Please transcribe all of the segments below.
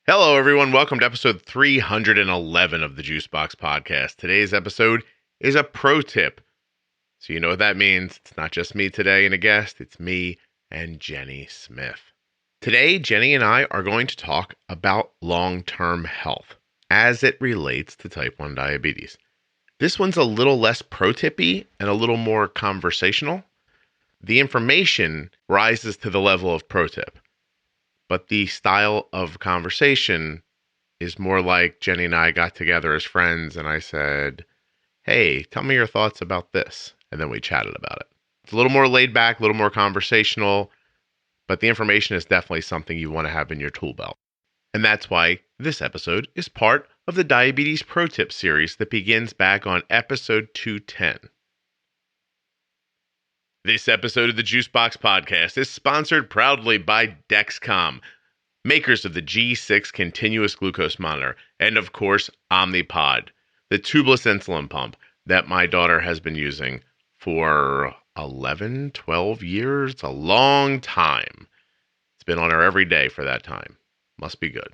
Hello, everyone. Welcome to episode 311 of the Juicebox Podcast. Today's episode is a pro tip. So you know what that means. It's not just me today and a guest. It's me and Jenny Smith. Today, Jenny and I are going to talk about long-term health as it relates to type 1 diabetes. This one's a little less pro tippy and a little more conversational. The information rises to the level of pro tip, but the style of conversation is more like Jenny and I got together as friends and I said, hey, tell me your thoughts about this. And then we chatted about it. It's a little more laid back, a little more conversational, but the information is definitely something you want to have in your tool belt. And that's why this episode is part of the Diabetes Pro Tip series that begins back on episode 210. This episode of the Juicebox Podcast is sponsored proudly by Dexcom, makers of the G6 continuous glucose monitor, and of course, Omnipod, the tubeless insulin pump that my daughter has been using for 11, 12 years. It's a long time. It's been on her every day for that time. Must be good.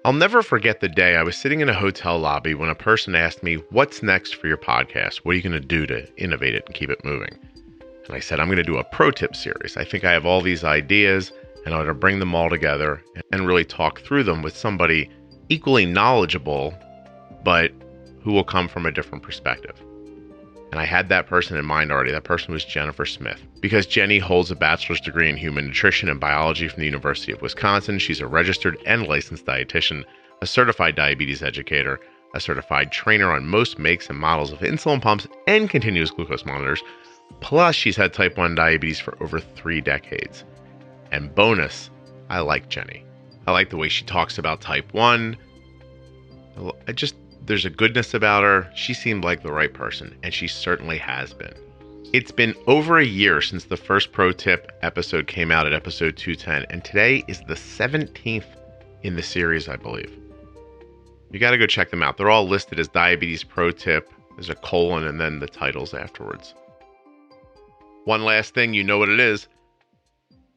I'll never forget the day I was sitting in a hotel lobby when a person asked me, what's next for your podcast? What are you going to do to innovate it and keep it moving? And I said, I'm going to do a pro tip series. I think I have all these ideas and I want to bring them all together and really talk through them with somebody equally knowledgeable, but who will come from a different perspective. And I had that person in mind already. That person was Jennifer Smith. Because Jenny holds a bachelor's degree in human nutrition and biology from the University of Wisconsin, she's a registered and licensed dietitian, a certified diabetes educator, a certified trainer on most makes and models of insulin pumps and continuous glucose monitors. Plus, she's had type 1 diabetes for over 3 decades. And bonus, I like Jenny. I like the way she talks about type 1. There's a goodness about her. She seemed like the right person, and she certainly has been. It's been over a year since the first pro tip episode came out at episode 210, and today is the 17th in the series, I believe. You got to go check them out. They're all listed as Diabetes Pro Tip. There's a colon and then the titles afterwards. One last thing, you know what it is.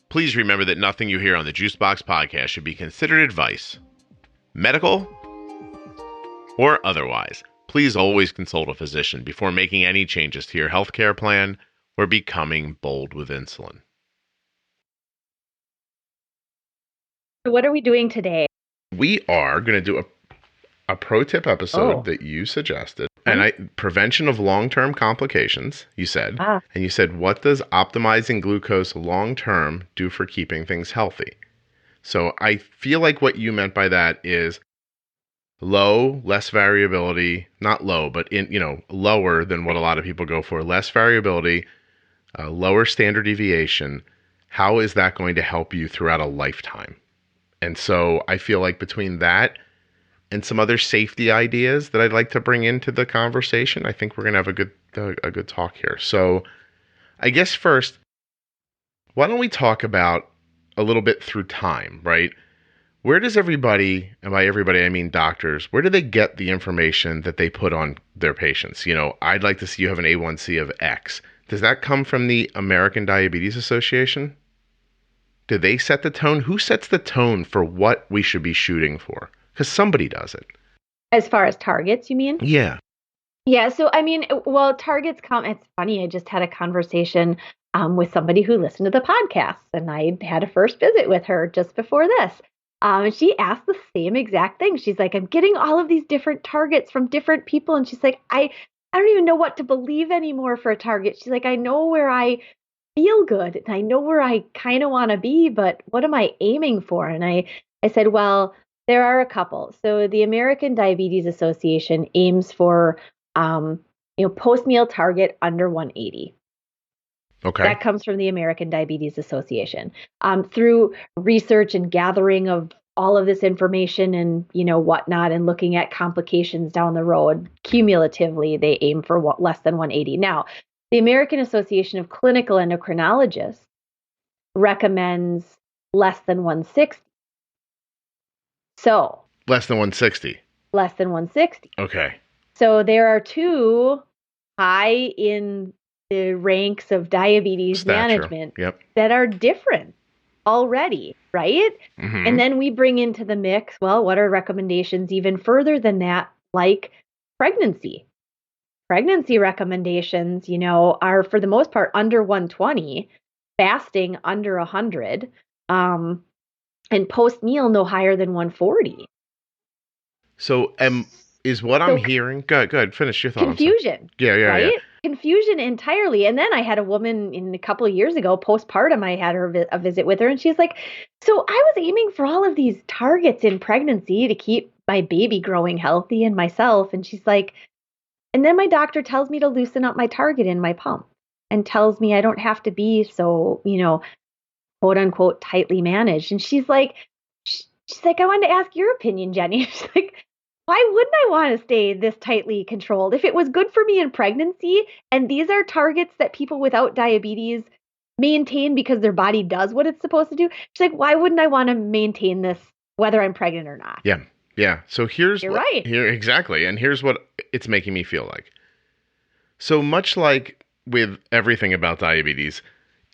Please remember that nothing you hear on the Juicebox Podcast should be considered advice, medical or otherwise. Please always consult a physician before making any changes to your healthcare plan or becoming bold with insulin. What are we doing today? We are going to do a pro tip episode that you suggested. And prevention of long-term complications, you said. And you said, what does optimizing glucose long-term do for keeping things healthy? So I feel like what you meant by that is low, less variability, not low, but lower than what a lot of people go for, less variability, lower standard deviation. How is that going to help you throughout a lifetime? And so I feel like between that and some other safety ideas that I'd like to bring into the conversation, I think we're going to have a good talk here. So I guess first, why don't we talk about a little bit through time, right? Where does everybody, and by everybody I mean doctors, where do they get the information that they put on their patients? I'd like to see you have an A1C of X. Does that come from the American Diabetes Association? Do they set the tone? Who sets the tone for what we should be shooting for? Because somebody does it. As far as targets, you mean? Yeah. Yeah. So, targets come. It's funny. I just had a conversation with somebody who listened to the podcast, and I had a first visit with her just before this. And she asked the same exact thing. She's like, I'm getting all of these different targets from different people. And she's like, I don't even know what to believe anymore for a target. She's like, I know where I feel good and I know where I kind of want to be, but what am I aiming for? And I said, well, there are a couple. So the American Diabetes Association aims for, post-meal target under 180. Okay. That comes from the American Diabetes Association. Through research and gathering of all of this information and, whatnot, and looking at complications down the road, cumulatively, they aim for less than 180. Now, the American Association of Clinical Endocrinologists recommends less than 160. So less than 160. Less than 160. Okay. So there are two high in the ranks of diabetes management that are different. already, right? Mm-hmm. And then we bring into the mix, well, what are recommendations even further than that, like pregnancy? Pregnancy recommendations, are for the most part under 120, fasting under 100, and post-meal no higher than 140. So, is what I'm hearing? Go ahead, finish your thought. Confusion. Yeah, right? Yeah. Confusion entirely. And then I had a woman a couple of years ago, postpartum, I had a visit with her, and she's like, so I was aiming for all of these targets in pregnancy to keep my baby growing healthy and myself. And she's like, and then my doctor tells me to loosen up my target in my pump and tells me I don't have to be so, quote unquote, tightly managed. And she's like, I wanted to ask your opinion, Jenny. She's like, why wouldn't I want to stay this tightly controlled? If it was good for me in pregnancy, and these are targets that people without diabetes maintain because their body does what it's supposed to do. She's like, why wouldn't I want to maintain this whether I'm pregnant or not? Yeah. Yeah. So you're right. Here, exactly. And here's what it's making me feel like. So much like with everything about diabetes,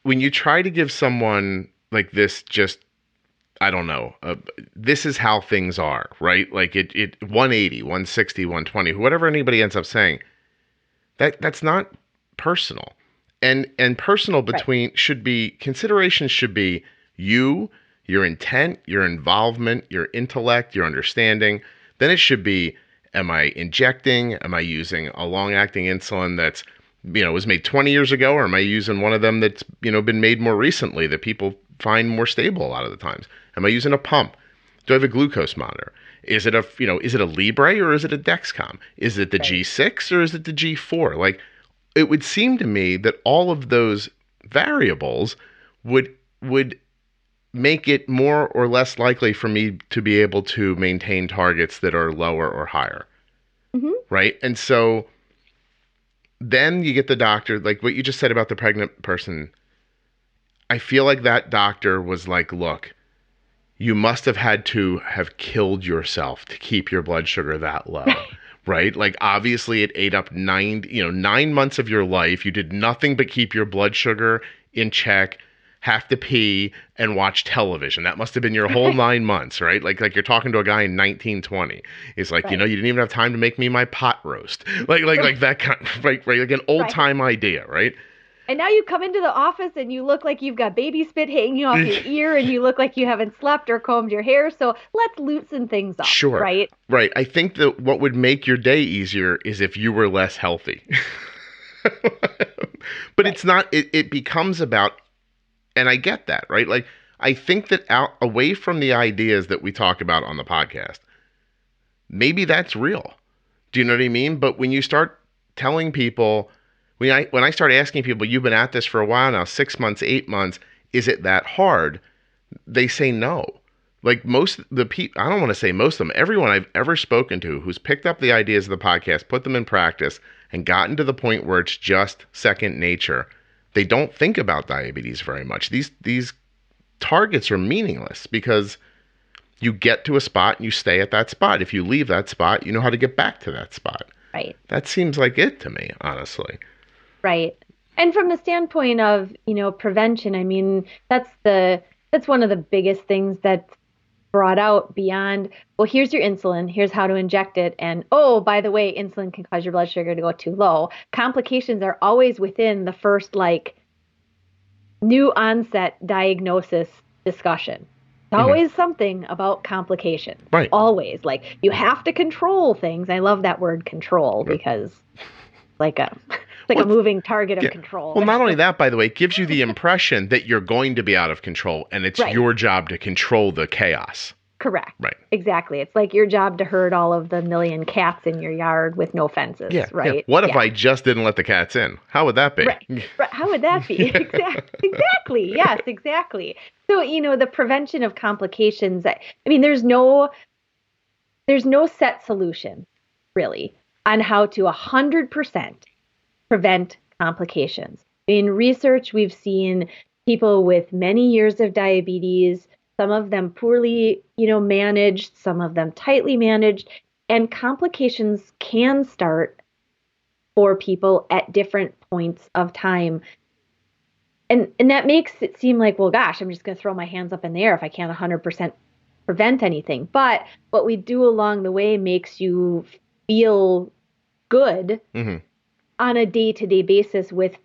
when you try to give someone like this, just, I don't know, this is how things are, right? Like it 180, 160, 120, whatever anybody ends up saying, that's not personal. And personal between considerations should be you, your intent, your involvement, your intellect, your understanding. Then it should be, am I injecting? Am I using a long-acting insulin that's, was made 20 years ago? Or am I using one of them that's, been made more recently that people find more stable a lot of the times? Am I using a pump? Do I have a glucose monitor? Is it a Libre or is it a Dexcom? Is it the G6 or is it the G4? Like, it would seem to me that all of those variables would make it more or less likely for me to be able to maintain targets that are lower or higher. Mm-hmm. Right? And so then you get the doctor, like what you just said about the pregnant person. I feel like that doctor was like, look, you must have had to have killed yourself to keep your blood sugar that low. Right? Like, obviously it ate up 9 months of your life. You did nothing but keep your blood sugar in check, have to pee, and watch television. That must have been your whole 9 months, right? Like you're talking to a guy in 1920. He's like, you didn't even have time to make me my pot roast. Like that kind of, right? Like an old time idea, right? And now you come into the office and you look like you've got baby spit hanging off your ear and you look like you haven't slept or combed your hair. So let's loosen things up. Sure. Right? Right. I think that what would make your day easier is if you were less healthy. But it's not, it becomes about, and I get that, right? Like, I think that away from the ideas that we talk about on the podcast, maybe that's real. Do you know what I mean? But when you start telling people, when I start asking people, you've been at this for a while now, 6 months, 8 months, is it that hard? They say no. Like most of the people, I don't want to say most of them, everyone I've ever spoken to who's picked up the ideas of the podcast, put them in practice, and gotten to the point where it's just second nature, they don't think about diabetes very much. These targets are meaningless because you get to a spot and you stay at that spot. If you leave that spot, you know how to get back to that spot. Right. That seems like it to me, honestly. Right. And from the standpoint of, prevention, I mean, that's one of the biggest things that's brought out beyond, well, here's your insulin, here's how to inject it. And, oh, by the way, insulin can cause your blood sugar to go too low. Complications are always within the first, new onset diagnosis discussion. It's always something about complications. Right. Always. Like, you have to control things. I love that word control because a moving target of control. Well, not only that, by the way, it gives you the impression that you're going to be out of control and it's your job to control the chaos. Correct. Right. Exactly. It's like your job to herd all of the million cats in your yard with no fences. Yeah. Right. Yeah. What if I just didn't let the cats in? How would that be? Right. How would that be? Exactly. Yes, exactly. So, the prevention of complications, I mean, there's no set solution really on how to 100% prevent complications. In research, we've seen people with many years of diabetes, some of them poorly, managed, some of them tightly managed, and complications can start for people at different points of time. And that makes it seem like, well, gosh, I'm just going to throw my hands up in the air if I can't 100% prevent anything. But what we do along the way makes you feel good on a day-to-day basis with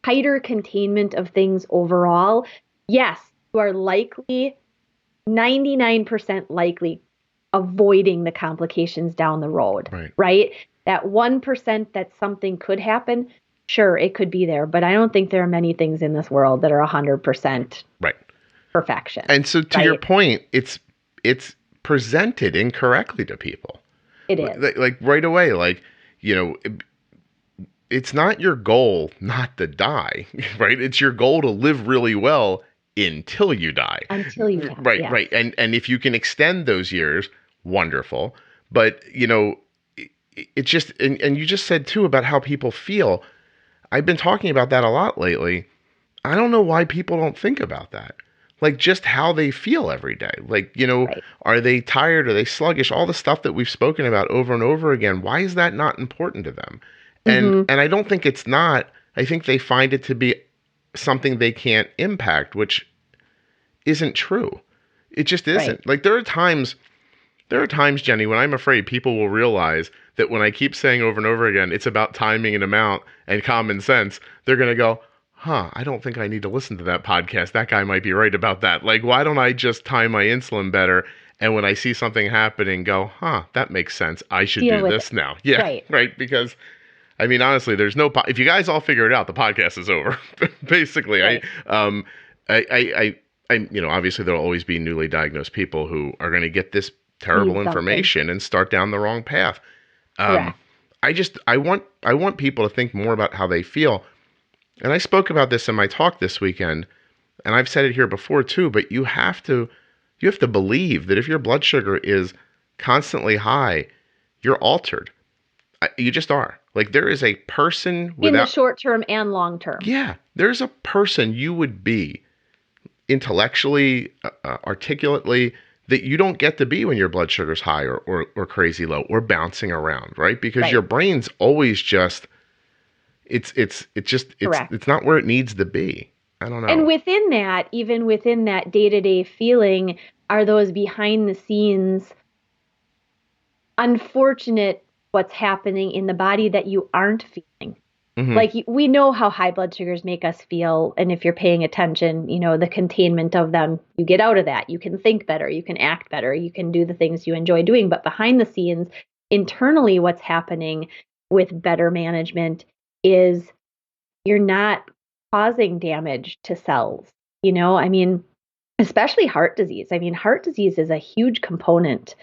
tighter containment of things overall. Yes, you are likely, 99% likely, avoiding the complications down the road, right? That 1% that something could happen, sure, it could be there, but I don't think there are many things in this world that are 100% perfection. And so to your point, it's presented incorrectly to people. It is. Like right away, like, you know, it's not your goal not to die, right? It's your goal to live really well until you die. Until you die. Right, yes. right. And if you can extend those years, wonderful. But, you know, it just, and you just said too about how people feel. I've been talking about that a lot lately. I don't know why people don't think about that. Like just how they feel every day. Like, you know, are they tired? Are they sluggish? All the stuff that we've spoken about over and over again. Why is that not important to them? And I don't think it's not. I think they find it to be something they can't impact, which isn't true. It just isn't. Like there are times, Jenny, when I'm afraid people will realize that when I keep saying over and over again, it's about timing and amount and common sense, they're going to go, I don't think I need to listen to that podcast. That guy might be right about that. Like, why don't I just time my insulin better? And when I see something happening, go, that makes sense. I should do this now. Yeah. Right. Because I mean, honestly, there's no, if you guys all figure it out, the podcast is over. Basically, I, you know, obviously there'll always be newly diagnosed people who are going to get this terrible information and start down the wrong path. I want people to think more about how they feel. And I spoke about this in my talk this weekend, and I've said it here before too, but you have to believe that if your blood sugar is constantly high, you're altered. You just are. Like there is a person in the short term and long term. Yeah. There's a person you would be intellectually, articulately, that you don't get to be when your blood sugar's high or crazy low or bouncing around, right? Because your brain's always just, it's not where it needs to be. I don't know. And within that, even within that day-to-day feeling, are those behind the scenes unfortunate what's happening in the body that you aren't feeling. Like we know how high blood sugars make us feel. And if you're paying attention, you know, the containment of them, you get out of that. You can think better. You can act better. You can do the things you enjoy doing. But behind the scenes, internally, what's happening with better management is you're not causing damage to cells. You know, I mean, especially heart disease. I mean, heart disease is a huge component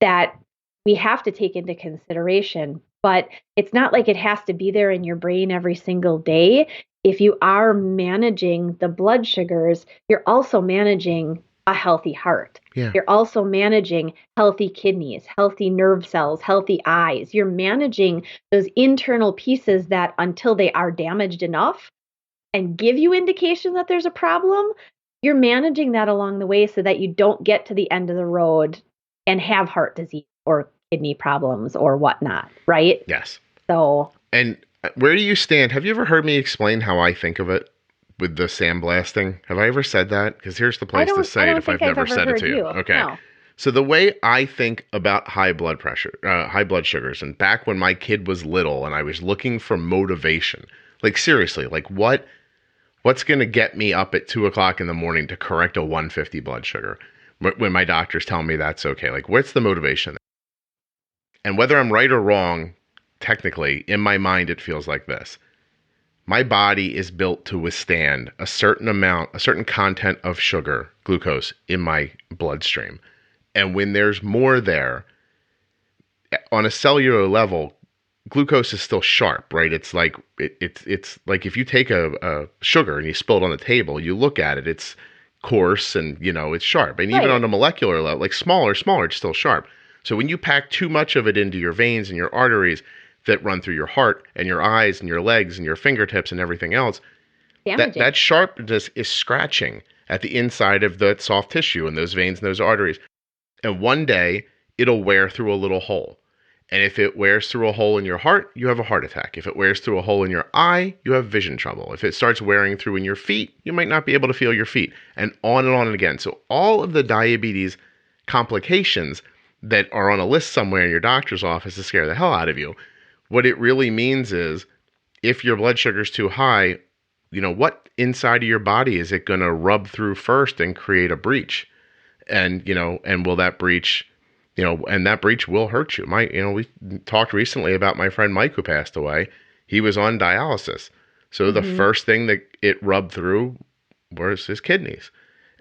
that we have to take into consideration, but it's not like it has to be there in your brain every single day. If you are managing the blood sugars, you're also managing a healthy heart. Yeah. You're also managing healthy kidneys, healthy nerve cells, healthy eyes. You're managing those internal pieces that until they are damaged enough and give you indication that there's a problem, you're managing that along the way so that you don't get to the end of the road and have heart disease or kidney problems or whatnot, right? Yes. So. And where do you stand? Have you ever heard me explain how I think of it with the sandblasting? Have I ever said that? Because here's the place to say it if I've never said it to you. Okay. No. So the way I think about high blood pressure, high blood sugars, and back when my kid was little and I was looking for motivation, like seriously, like what's going to get me up at 2:00 in the morning to correct a 150 blood sugar when my doctors tell me that's okay? Like, what's the motivation? And whether I'm right or wrong, technically, in my mind, it feels like this. My body is built to withstand a certain amount, a certain content of sugar, glucose, in my bloodstream. And when there's more there, on a cellular level, glucose is still sharp, right? It's like it's like if you take a sugar and you spill it on the table, you look at it, it's coarse and, you know, it's sharp. And even on a molecular level, like smaller, it's still sharp. So when you pack too much of it into your veins and your arteries that run through your heart and your eyes and your legs and your fingertips and everything else, that sharpness is scratching at the inside of that soft tissue and those veins and those arteries. And one day it'll wear through a little hole. And if it wears through a hole in your heart, you have a heart attack. If it wears through a hole in your eye, you have vision trouble. If it starts wearing through in your feet, you might not be able to feel your feet, and on and again. So all of the diabetes complications that are on a list somewhere in your doctor's office to scare the hell out of you, what it really means is if your blood sugar is too high, what inside of your body is it going to rub through first and create a breach? And, and will that breach, and that breach will hurt you. We talked recently about my friend Mike who passed away. He was on dialysis. So the first thing that it rubbed through was his kidneys.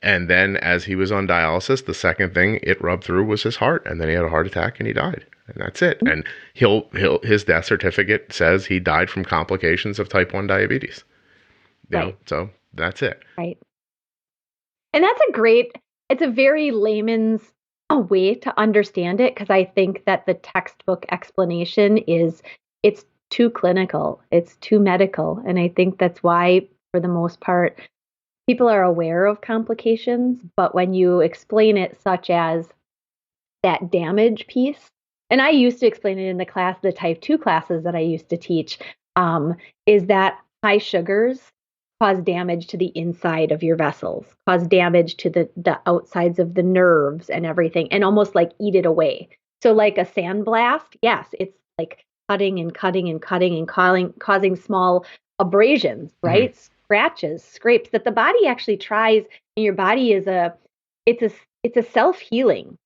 And then as he was on dialysis, the second thing it rubbed through was his heart. And then he had a heart attack and he died. And that's it. And his death certificate says he died from complications of type 1 diabetes. So that's it. Right. And that's it's a very layman's way to understand it, because I think that the textbook explanation it's too clinical, it's too medical. And I think that's why, for the most part, people are aware of complications, but when you explain it such as that damage piece, and I used to explain it in the type 2 classes that I used to teach, is that high sugars cause damage to the inside of your vessels, cause damage to the outsides of the nerves and everything, and almost like eat it away. So like a sandblast, yes, it's like cutting and causing small abrasions, right? Mm-hmm. Scratches, scrapes that the body actually tries, and your body is it's a self-healing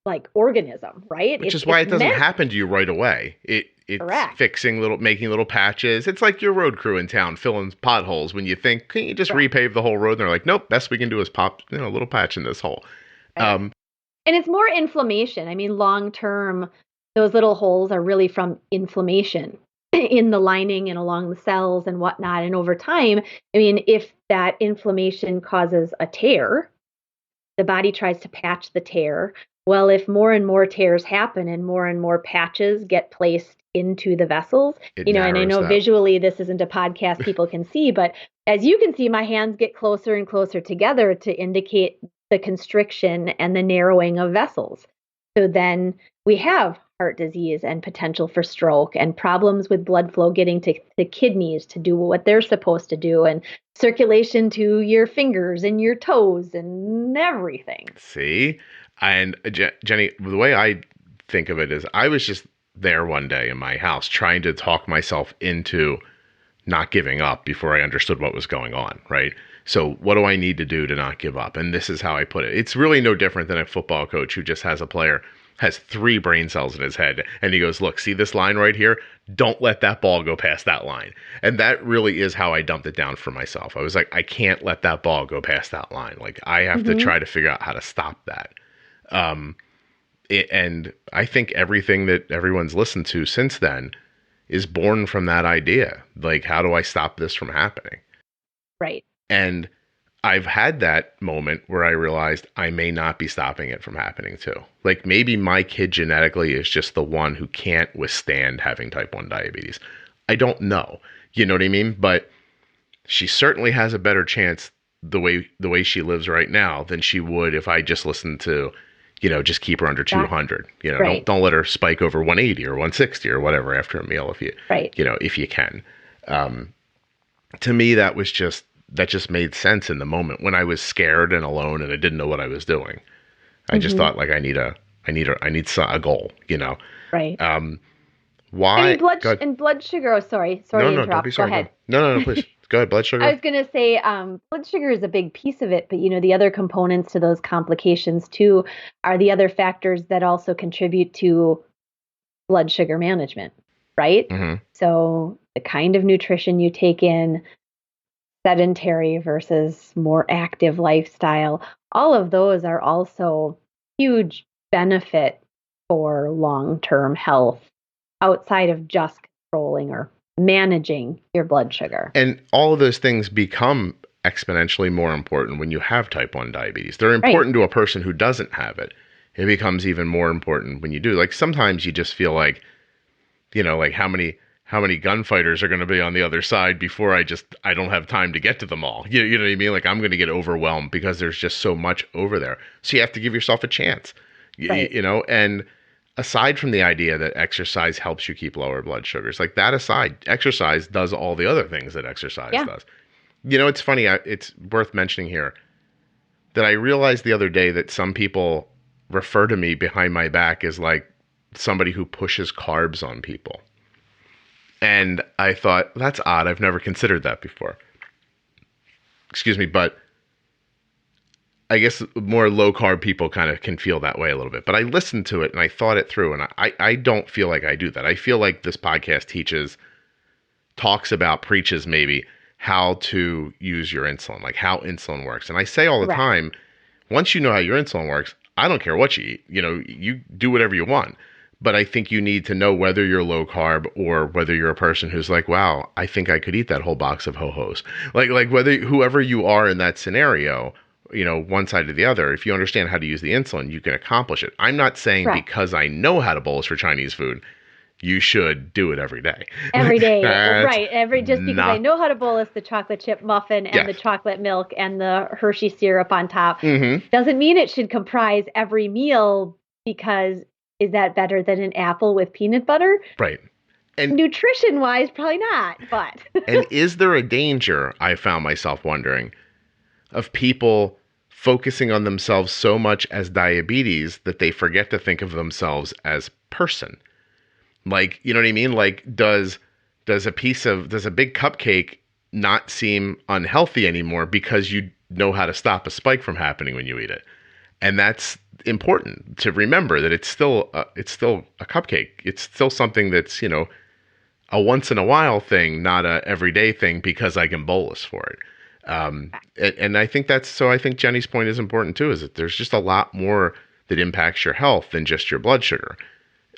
like organism, right? Which is why it doesn't happen to you right away. It's Correct. making little patches. It's like your road crew in town filling potholes when you think, can you just repave the whole road? And they're like, nope, best we can do is pop a little patch in this hole. Right. And it's more inflammation. I mean, long term, those little holes are really from inflammation in the lining and along the cells and whatnot. And over time, I mean, if that inflammation causes a tear, the body tries to patch the tear. Well, if more and more tears happen and more patches get placed into the vessels, and I know visually this isn't a podcast people can see, but as you can see, my hands get closer and closer together to indicate the constriction and the narrowing of vessels. So then we have heart disease and potential for stroke and problems with blood flow getting to the kidneys to do what they're supposed to do, and circulation to your fingers and your toes and everything. See? And Jenny, the way I think of it is I was just there one day in my house trying to talk myself into not giving up before I understood what was going on, right? So what do I need to do to not give up? And this is how I put it. It's really no different than a football coach who just has a player, has 3 brain cells in his head. And he goes, look, see this line right here? Don't let that ball go past that line. And that really is how I dumped it down for myself. I was like, I can't let that ball go past that line. Like I have to try to figure out how to stop that. And I think everything that everyone's listened to since then is born from that idea. Like, how do I stop this from happening? Right. And I've had that moment where I realized I may not be stopping it from happening too. Like maybe my kid genetically is just the one who can't withstand having type 1 diabetes. I don't know. You know what I mean? But she certainly has a better chance the way she lives right now than she would if I just listened to, just keep her under 200. Right. Don't let her spike over 180 or 160 or whatever after a meal if you can. To me, that just made sense in the moment when I was scared and alone and I didn't know what I was doing. I just thought like I need a goal, Right. Why? And blood sugar. Oh, sorry to interrupt. Don't be sorry. Go ahead. No, please. Go ahead, blood sugar. I was going to say blood sugar is a big piece of it, but the other components to those complications too are the other factors that also contribute to blood sugar management, right? Mm-hmm. So the kind of nutrition you take in, sedentary versus more active lifestyle, all of those are also huge benefit for long-term health outside of just controlling or managing your blood sugar. And all of those things become exponentially more important when you have type 1 diabetes. They're important to a person who doesn't have it. It becomes even more important when you do. Like sometimes you just feel like, like how many gunfighters are going to be on the other side before I don't have time to get to them all. You know what I mean? Like I'm going to get overwhelmed because there's just so much over there. So you have to give yourself a chance, and aside from the idea that exercise helps you keep lower blood sugars, like that aside, exercise does all the other things that exercise does. You know, it's funny. It's worth mentioning here that I realized the other day that some people refer to me behind my back as like somebody who pushes carbs on people. And I thought, that's odd. I've never considered that before. Excuse me, but I guess more low carb people kind of can feel that way a little bit. But I listened to it and I thought it through, and I don't feel like I do that. I feel like this podcast talks about, preaches maybe, how to use your insulin, like how insulin works. And I say all the time, once you know how your insulin works, I don't care what you eat. You know, you do whatever you want. But I think you need to know whether you're low carb or whether you're a person who's like, wow, I think I could eat that whole box of Ho-Hos. Like whether whoever you are in that scenario, you know, one side or the other, if you understand how to use the insulin, you can accomplish it. I'm not saying because I know how to bolus for Chinese food, you should do it every day. Every day, right? Just because I know how to bolus the chocolate chip muffin and the chocolate milk and the Hershey syrup on top doesn't mean it should comprise every meal, because is that better than an apple with peanut butter? Right. And nutrition-wise, probably not, but. And is there a danger, I found myself wondering, of people focusing on themselves so much as diabetes that they forget to think of themselves as person? Like, you know what I mean? Like, does a big cupcake not seem unhealthy anymore because you know how to stop a spike from happening when you eat it? And that's important to remember, that it's still a cupcake. It's still something that's, you know, a once in a while thing, not a everyday thing because I can bolus for it. And I think I think Jenny's point is important too, is that there's just a lot more that impacts your health than just your blood sugar.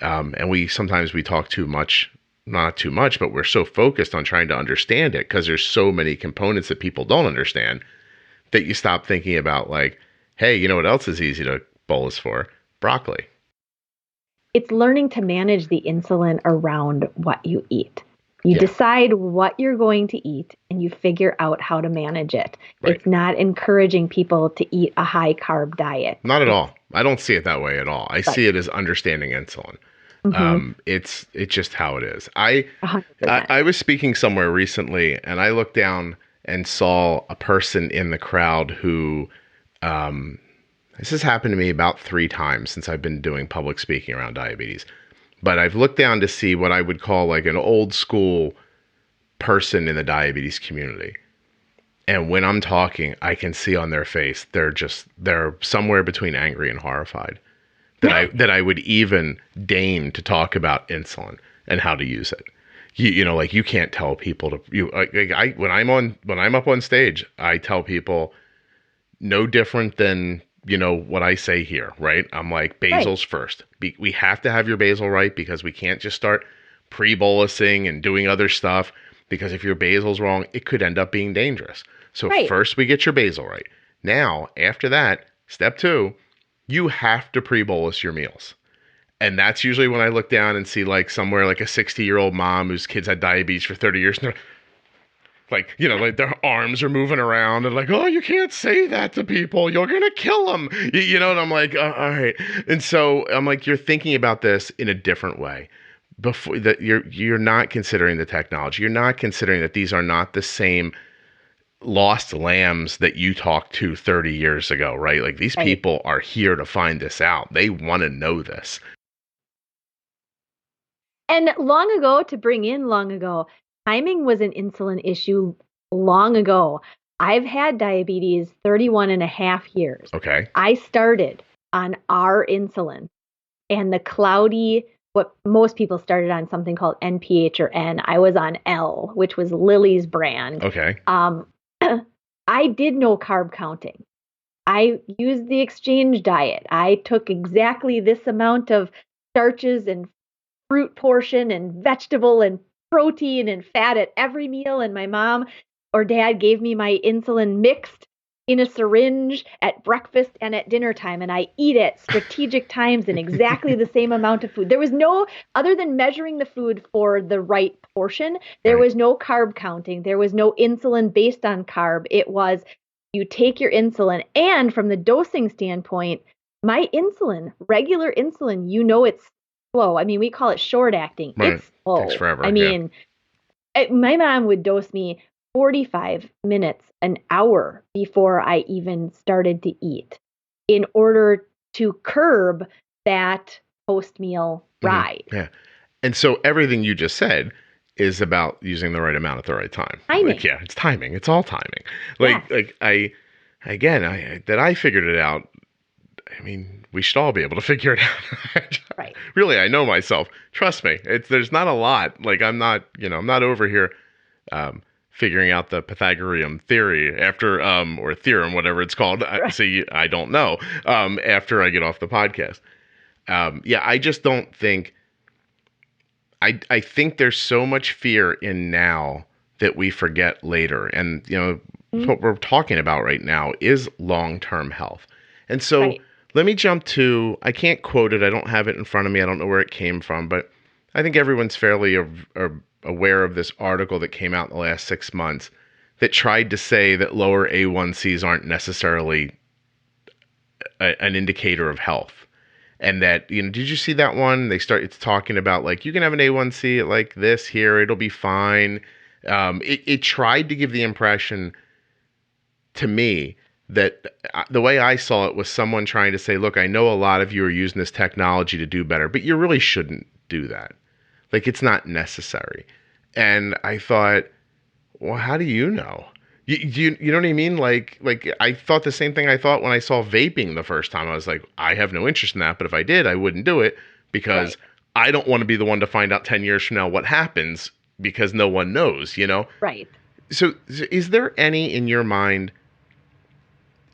And sometimes we talk too much, not too much, but we're so focused on trying to understand it because there's so many components that people don't understand that you stop thinking about, like, hey, you know what else is easy to bolus for? Broccoli. It's learning to manage the insulin around what you eat. You decide what you're going to eat and you figure out how to manage it. Right. It's not encouraging people to eat a high carb diet. Not at all. I don't see it that way at all. I see it as understanding insulin. It's just how it is. I was speaking somewhere recently and I looked down and saw a person in the crowd who, this has happened to me about 3 times since I've been doing public speaking around diabetes. But I've looked down to see what I would call like an old school person in the diabetes community. And when I'm talking, I can see on their face, they're somewhere between angry and horrified that I would even deign to talk about insulin and how to use it. You know, like, you can't tell people when I'm up on stage, I tell people no different than, you know, what I say here, right? I'm like, basals first. We have to have your basal right, because we can't just start pre-bolusing and doing other stuff, because if your basal's wrong, it could end up being dangerous. So first we get your basal right. Now, after that, step 2, you have to pre-bolus your meals. And that's usually when I look down and see like somewhere like a 60-year-old mom whose kids had diabetes for 30 years. And they're like, you know, like their arms are moving around and like, oh, you can't say that to people. You're going to kill them. You know, and I'm like, all right. And so I'm like, you're thinking about this in a different way. Before that, you're not considering the technology. You're not considering that these are not the same lost lambs that you talked to 30 years ago, right? Like, these people are here to find this out. They want to know this. And long ago, timing was an insulin issue long ago. I've had diabetes 31 and a half years. Okay. I started on our insulin, and what most people started on, something called NPH or N. I was on L, which was Lily's brand. Okay. I did no carb counting. I used the exchange diet. I took exactly this amount of starches and fruit portion and vegetable and protein and fat at every meal. And my mom or dad gave me my insulin mixed in a syringe at breakfast and at dinner time. And I eat at strategic times and exactly the same amount of food. There was no, other than measuring the food for the right portion, there was no carb counting. There was no insulin based on carb. It was, you take your insulin. And from the dosing standpoint, my insulin, regular insulin, you know, it's slow. I mean, we call it short acting. Right. It's slow. Takes forever. I mean, my mom would dose me 45 minutes, an hour before I even started to eat in order to curb that post-meal ride. Yeah. And so everything you just said is about using the right amount at the right time. Timing. Like, yeah, it's timing. It's all timing. Like I figured it out. I mean, we should all be able to figure it out. Right. Really, I know myself. Trust me. There's not a lot. Like, I'm not over here figuring out the Pythagorean theory after or theorem, whatever it's called. Right. See, I don't know after I get off the podcast. I just don't think. I think there's so much fear in now that we forget later. And, what we're talking about right now is long-term health. And so let me jump to, I can't quote it. I don't have it in front of me. I don't know where it came from, but I think everyone's fairly aware of this article that came out in the last 6 months that tried to say that lower A1Cs aren't necessarily an indicator of health. And that, did you see that one? It's talking about, like, you can have an A1C at like this here, it'll be fine. It tried to give the impression to me that the way I saw it was someone trying to say, look, I know a lot of you are using this technology to do better, but you really shouldn't do that. Like, it's not necessary. And I thought, well, how do you know? You know what I mean? Like I thought the same thing I thought when I saw vaping the first time. I was like, I have no interest in that, but if I did, I wouldn't do it because I don't want to be the one to find out 10 years from now what happens because no one knows, Right. So is there any in your mind,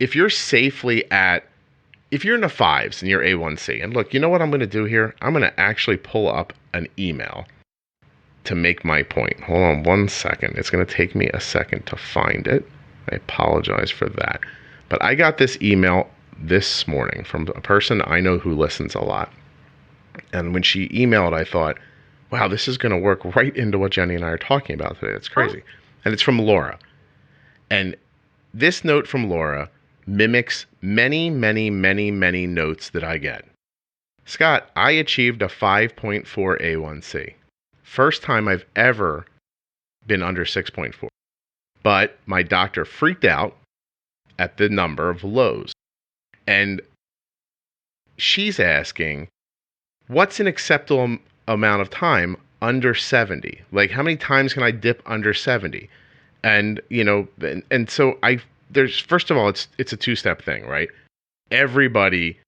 if you're in the fives and you're A1C, and look, you know what I'm going to do here? I'm going to actually pull up an email to make my point. Hold on 1 second. It's going to take me a second to find it. I apologize for that. But I got this email this morning from a person I know who listens a lot. And when she emailed, I thought, wow, this is going to work right into what Jenny and I are talking about today. It's crazy. And it's from Laura. And this note from Laura mimics many, many, many, many notes that I get. Scott, I achieved a 5.4 A1C. First time I've ever been under 6.4. But my doctor freaked out at the number of lows. And she's asking, what's an acceptable amount of time under 70? Like, how many times can I dip under 70? And, and so first of all, it's a two-step thing, right? Everybody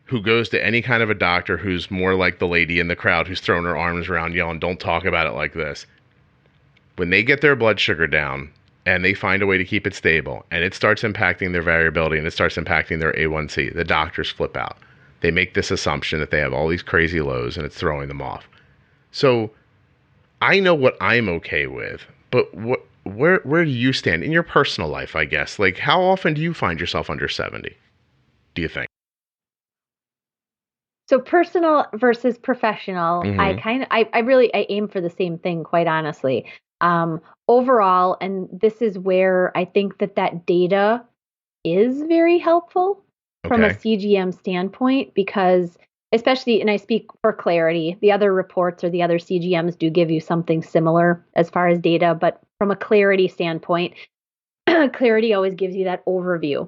who goes to any kind of a doctor who's more like the lady in the crowd who's throwing her arms around yelling, don't talk about it like this. When they get their blood sugar down and they find a way to keep it stable and it starts impacting their variability and it starts impacting their A1C, the doctors flip out. They make this assumption that they have all these crazy lows and it's throwing them off. So I know what I'm okay with, but where do you stand in your personal life, I guess? Like, how often do you find yourself under 70, do you think? So personal versus professional, I aim for the same thing, quite honestly. Overall, and this is where I think that data is very helpful from a CGM standpoint, because especially, and I speak for clarity, the other reports or the other CGMs do give you something similar as far as data, but from a clarity standpoint, clarity always gives you that overview,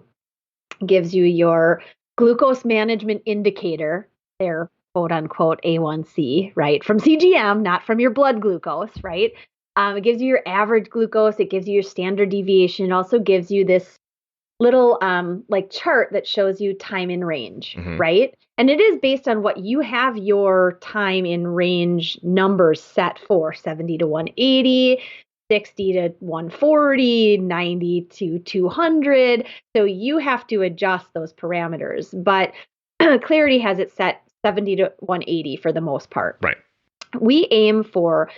gives you your glucose management indicator, their quote unquote A1C, right? From CGM, not from your blood glucose, right? It gives you your average glucose. It gives you your standard deviation. It also gives you this little chart that shows you time in range, right? And it is based on what you have your time in range numbers set for: 70 to 180, 60 to 140, 90 to 200. So you have to adjust those parameters. But Clarity has it set 70 to 180 for the most part. Right. We aim for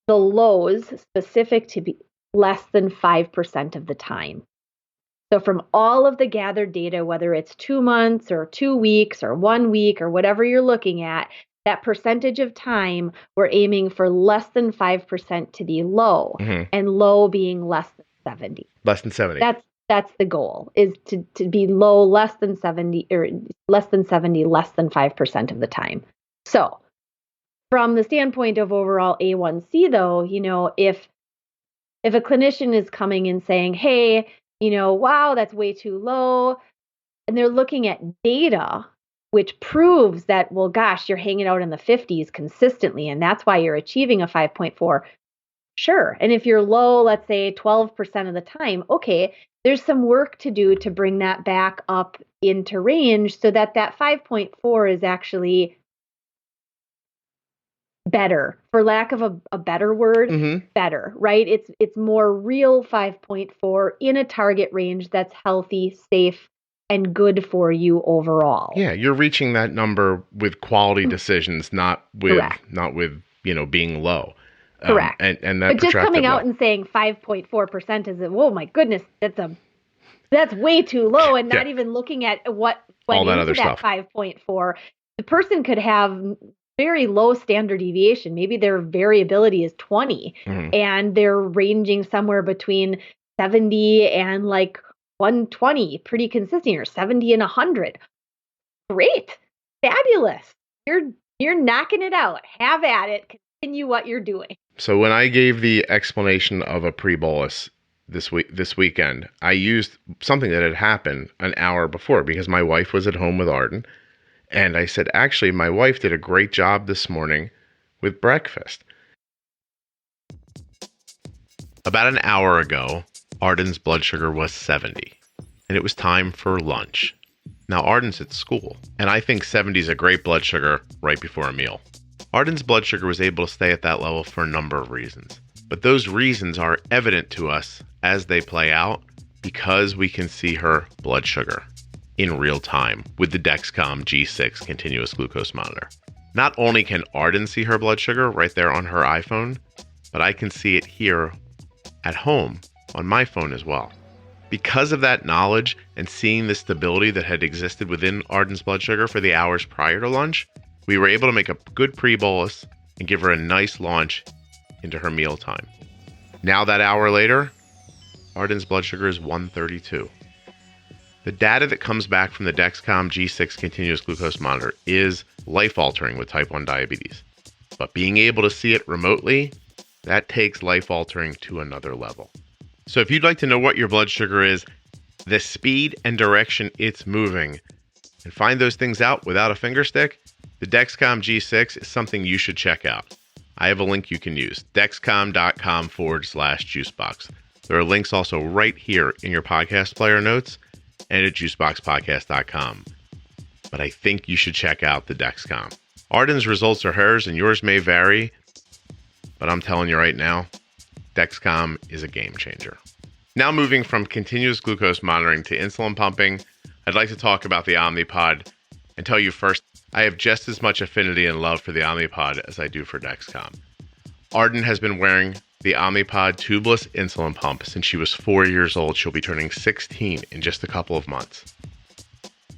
the lows specific to be less than 5% of the time. So from all of the gathered data, whether it's 2 months or 2 weeks or 1 week or whatever you're looking at, that percentage of time, we're aiming for less than 5% to be low, and low being less than 70. Less than 70. That's the goal, is to be low less than 70, or less than 70, less than 5% of the time. So from the standpoint of overall A1C, though, if a clinician is coming and saying, hey, wow, that's way too low, and they're looking at data, which proves that, well, gosh, you're hanging out in the 50s consistently, and that's why you're achieving a 5.4. Sure. And if you're low, let's say 12% of the time, okay, there's some work to do to bring that back up into range so that 5.4 is actually better, for lack of a better word, better, right? It's more real 5.4 in a target range that's healthy, safe, and good for you overall. Yeah, you're reaching that number with quality decisions, not with being low. Correct. And that, but just coming out and saying 5.4% is, oh my goodness, that's way too low, and not even looking at what went into that 5.4. The person could have very low standard deviation. Maybe their variability is 20, and they're ranging somewhere between 70 and like 120, pretty consistent, or 70 and 100. Great, fabulous. You're knocking it out. Have at it. Continue what you're doing. So when I gave the explanation of a pre-bolus this weekend, I used something that had happened an hour before because my wife was at home with Arden. And I said, actually, my wife did a great job this morning with breakfast. About an hour ago, Arden's blood sugar was 70, and it was time for lunch. Now, Arden's at school, and I think 70 is a great blood sugar right before a meal. Arden's blood sugar was able to stay at that level for a number of reasons, but those reasons are evident to us as they play out because we can see her blood sugar in real time with the Dexcom G6 continuous glucose monitor. Not only can Arden see her blood sugar right there on her iPhone, but I can see it here at home on my phone as well. Because of that knowledge and seeing the stability that had existed within Arden's blood sugar for the hours prior to lunch, we were able to make a good pre-bolus and give her a nice launch into her mealtime. Now that hour later, Arden's blood sugar is 132. The data that comes back from the Dexcom G6 continuous glucose monitor is life-altering with type 1 diabetes. But being able to see it remotely, that takes life-altering to another level. So if you'd like to know what your blood sugar is, the speed and direction it's moving, and find those things out without a finger stick, the Dexcom G6 is something you should check out. I have a link you can use, dexcom.com/juicebox. There are links also right here in your podcast player notes and at juiceboxpodcast.com. But I think you should check out the Dexcom. Arden's results are hers and yours may vary, but I'm telling you right now, Dexcom is a game changer. Now moving from continuous glucose monitoring to insulin pumping, I'd like to talk about the Omnipod and tell you first, I have just as much affinity and love for the Omnipod as I do for Dexcom. Arden has been wearing the Omnipod tubeless insulin pump since she was 4 years old. She'll be turning 16 in just a couple of months.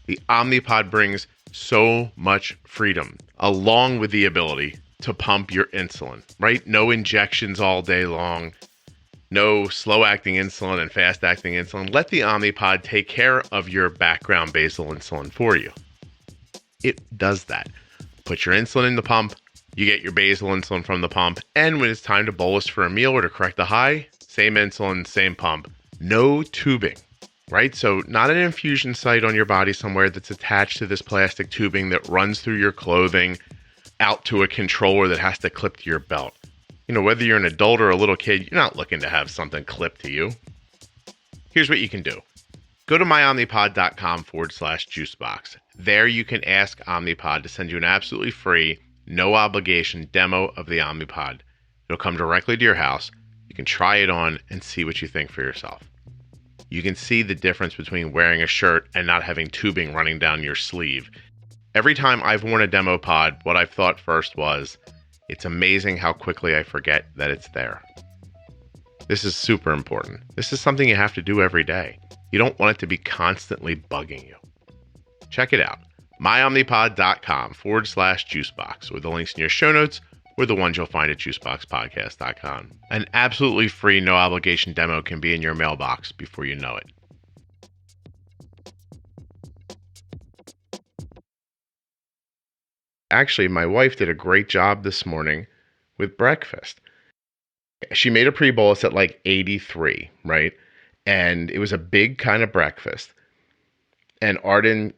The Omnipod brings so much freedom, along with the ability to pump your insulin, right? No injections all day long, no slow-acting insulin and fast-acting insulin. Let the Omnipod take care of your background basal insulin for you. It does that. Put your insulin in the pump, you get your basal insulin from the pump, and when it's time to bolus for a meal or to correct the high, same insulin, same pump. No tubing, right? So not an infusion site on your body somewhere that's attached to this plastic tubing that runs through your clothing out to a controller that has to clip to your belt. You know, whether you're an adult or a little kid, you're not looking to have something clipped to you. Here's what you can do. Go to myomnipod.com/juicebox. There you can ask Omnipod to send you an absolutely free, no obligation demo of the Omnipod. It'll come directly to your house. You can try it on and see what you think for yourself. You can see the difference between wearing a shirt and not having tubing running down your sleeve. Every time I've worn a demo pod, what I've thought first was, it's amazing how quickly I forget that it's there. This is super important. This is something you have to do every day. You don't want it to be constantly bugging you. Check it out. myomnipod.com/juicebox, or the links in your show notes, or the ones you'll find at juiceboxpodcast.com. An absolutely free, no obligation demo can be in your mailbox before you know it. actually, my wife did a great job this morning with breakfast. She made a pre-bolus at like 83, right? And it was a big kind of breakfast. And Arden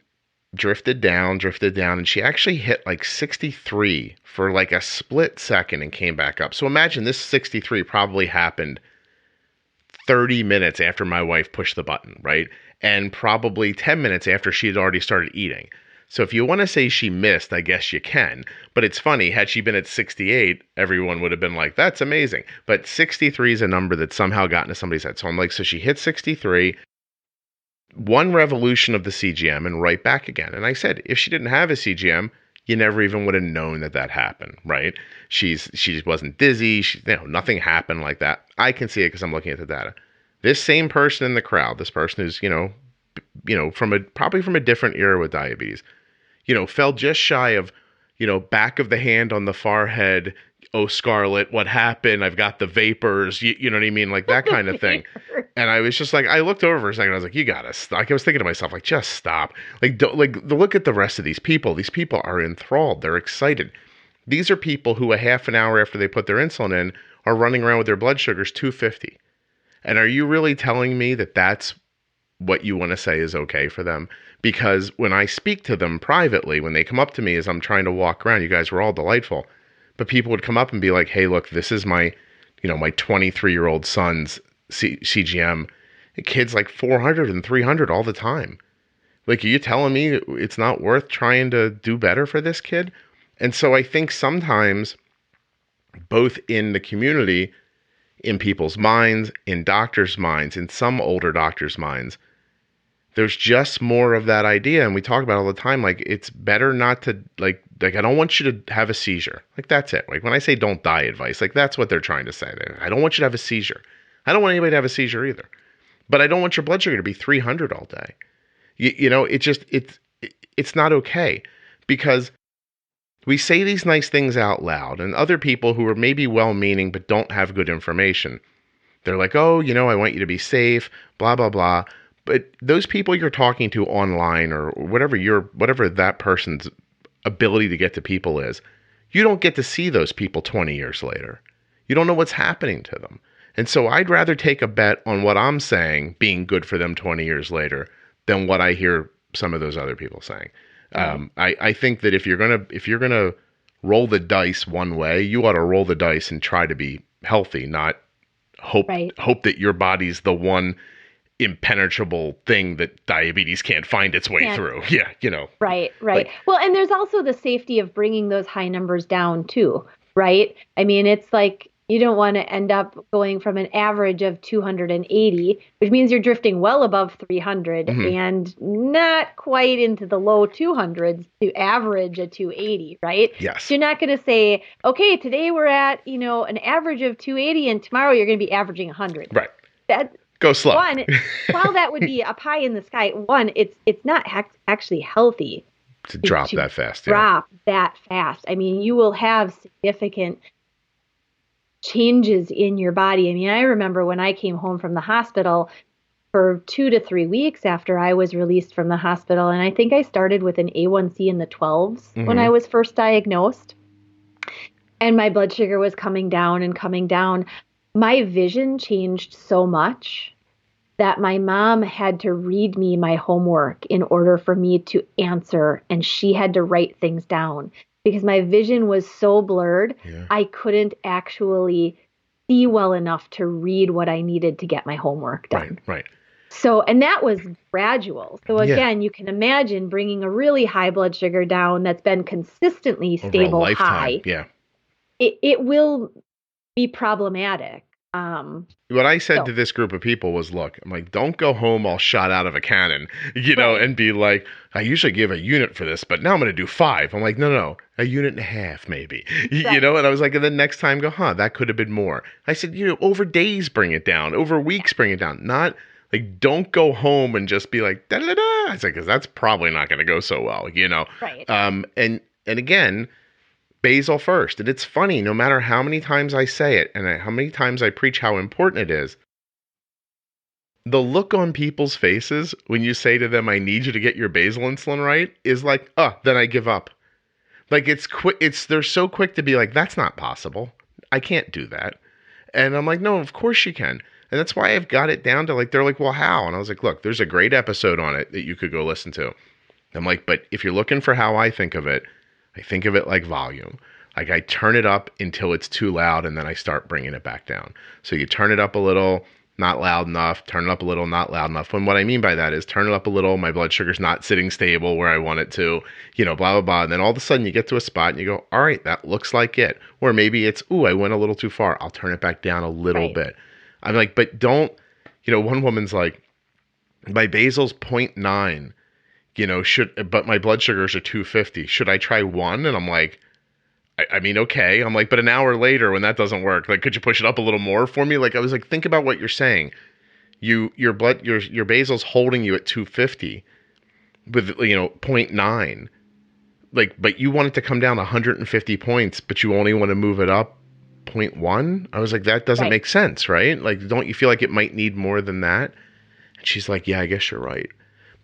drifted down, and she actually hit like 63 for like a split second and came back up. So imagine this 63 probably happened 30 minutes after my wife pushed the button, right? And probably 10 minutes after she had already started eating. So if you want to say she missed, I guess you can. But it's funny, had she been at 68, everyone would have been like, that's amazing. But 63 is a number that somehow got into somebody's head. So I'm like, so she hit 63, one revolution of the CGM and right back again. And I said, if she didn't have a CGM, you never even would have known that happened, right? She wasn't dizzy. Nothing happened like that. I can see it because I'm looking at the data. This same person in the crowd, this person who's, probably from a different era with diabetes, fell just shy of, back of the hand on the forehead. Oh, Scarlett, what happened? I've got the vapors. You know what I mean? Like that kind of thing. And I was just like, I looked over for a second. I was like, you gotta stop. Like, I was thinking to myself, like, just stop. Like, look at the rest of these people. These people are enthralled. They're excited. These are people who a half an hour after they put their insulin in are running around with their blood sugars 250. And are you really telling me that that's what you want to say is okay for them? Because when I speak to them privately, when they come up to me as I'm trying to walk around, you guys were all delightful, but people would come up and be like, hey, look, this is my 23-year-old son's CGM. The kid's like 400 and 300 all the time. Like, are you telling me it's not worth trying to do better for this kid? And so I think sometimes both in the community, in people's minds, in doctors' minds, in some older doctors' minds, there's just more of that idea. And we talk about it all the time. Like, it's better not to like, I don't want you to have a seizure. Like, that's it. Like, when I say don't die advice, like, that's what they're trying to say. I don't want you to have a seizure. I don't want anybody to have a seizure either. But I don't want your blood sugar to be 300 all day. It's not okay, because we say these nice things out loud, and other people who are maybe well-meaning but don't have good information, they're like, oh, I want you to be safe, blah, blah, blah. But those people you're talking to online or whatever that person's ability to get to people is, you don't get to see those people 20 years later. You don't know what's happening to them. And so I'd rather take a bet on what I'm saying being good for them 20 years later than what I hear some of those other people saying. I think that if you're gonna roll the dice one way, you ought to roll the dice and try to be healthy, not hope that your body's the one impenetrable thing that diabetes can't find its way through. Yeah, Right. Well, and there's also the safety of bringing those high numbers down too, right? I mean, it's like, you don't want to end up going from an average of 280, which means you're drifting well above 300 and not quite into the low 200s to average a 280, right? Yes. So you're not going to say, okay, today we're at, an average of 280 and tomorrow you're going to be averaging 100. Right. That Go slow. One, while that would be a pie in the sky, it's not actually healthy to drop that fast. Drop that fast. I mean, you will have significant changes in your body. I mean, I remember when I came home from the hospital for 2 to 3 weeks after I was released from the hospital, and I think I started with an A1C in the 12s when I was first diagnosed, and my blood sugar was coming down and coming down. My vision changed so much that my mom had to read me my homework in order for me to answer, and she had to write things down. Because my vision was so blurred, I couldn't actually see well enough to read what I needed to get my homework done. Right. So, and that was gradual. So again, you can imagine bringing a really high blood sugar down that's been consistently stable high. Yeah. It will be problematic. What I said to this group of people was, look, I'm like, don't go home all shot out of a cannon, and be like, I usually give a unit for this, but now I'm going to do 5. I'm like, no, a unit and a half maybe, and I was like, and then next time go, that could have been more. I said, over days, bring it down, over weeks, bring it down, not like, don't go home and just be like, da da da. I said, because that's probably not going to go so well, Right. And again, basal first. And it's funny, no matter how many times I say it and how many times I preach how important it is, the look on people's faces when you say to them, I need you to get your basal insulin right, is like, then I give up. Like it's quick. They're so quick to be like, that's not possible. I can't do that. And I'm like, no, of course you can. And that's why I've got it down to like, they're like, well, how? And I was like, look, there's a great episode on it that you could go listen to. I'm like, but if you're looking for how I think of it like volume. Like I turn it up until it's too loud and then I start bringing it back down. So you turn it up a little, not loud enough, turn it up a little, not loud enough. And what I mean by that is turn it up a little, my blood sugar's not sitting stable where I want it to, blah, blah, blah. And then all of a sudden you get to a spot and you go, all right, that looks like it. Or maybe it's, I went a little too far. I'll turn it back down a little bit. I'm like, but don't, one woman's like, my basal's 0.9, but my blood sugars are 250. Should I try 1? And I'm like, I mean, okay. I'm like, but an hour later when that doesn't work, like, could you push it up a little more for me? Like, I was like, think about what you're saying. Your basal's holding you at 250 with, 0.9. Like, but you want it to come down 150 points, but you only want to move it up 0.1. I was like, that doesn't make sense, right? Like, don't you feel like it might need more than that? And she's like, yeah, I guess you're right.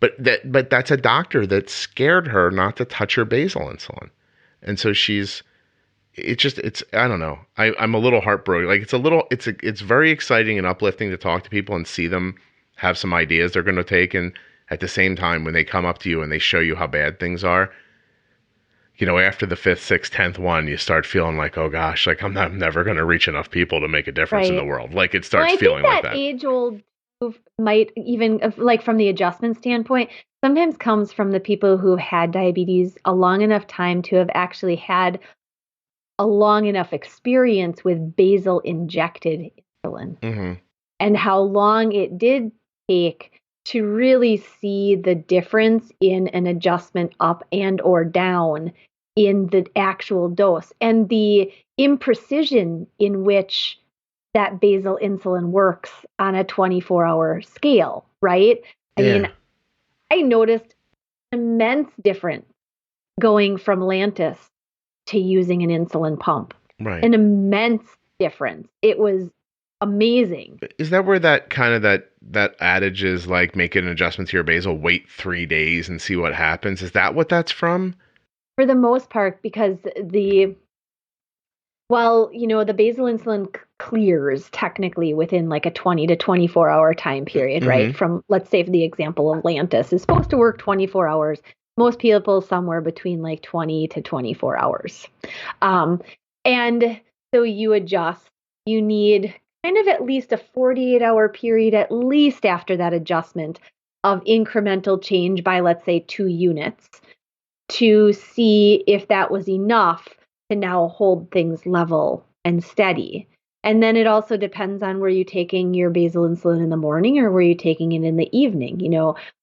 But that's a doctor that scared her not to touch her basal insulin. And so I don't know. I'm a little heartbroken. Like it's very exciting and uplifting to talk to people and see them have some ideas they're going to take. And at the same time, when they come up to you and they show you how bad things are, after the 5th, 6th, 10th one, you start feeling like, oh gosh, like I'm never going to reach enough people to make a difference in the world. Like it starts feeling like that. Age-old might even, like from the adjustment standpoint, sometimes comes from the people who had diabetes a long enough time to have actually had a long enough experience with basal injected insulin, and how long it did take to really see the difference in an adjustment up and or down in the actual dose and the imprecision in which that basal insulin works on a 24-hour scale, right? I mean, I noticed immense difference going from Lantus to using an insulin pump. Right. An immense difference. It was amazing. Is that where that kind of that adage is, like, make an adjustment to your basal, wait 3 days and see what happens? Is that what that's from? For the most part, because the basal insulin clears technically within like a 20 to 24 hour time period, right? From, let's say, for the example of Lantus, is supposed to work 24 hours. Most people somewhere between like 20 to 24 hours. And so you adjust, you need kind of at least a 48-hour period, at least after that adjustment, of incremental change by, let's say, 2 units to see if that was enough to now hold things level and steady. And then it also depends on, were you taking your basal insulin in the morning or were you taking it in the evening?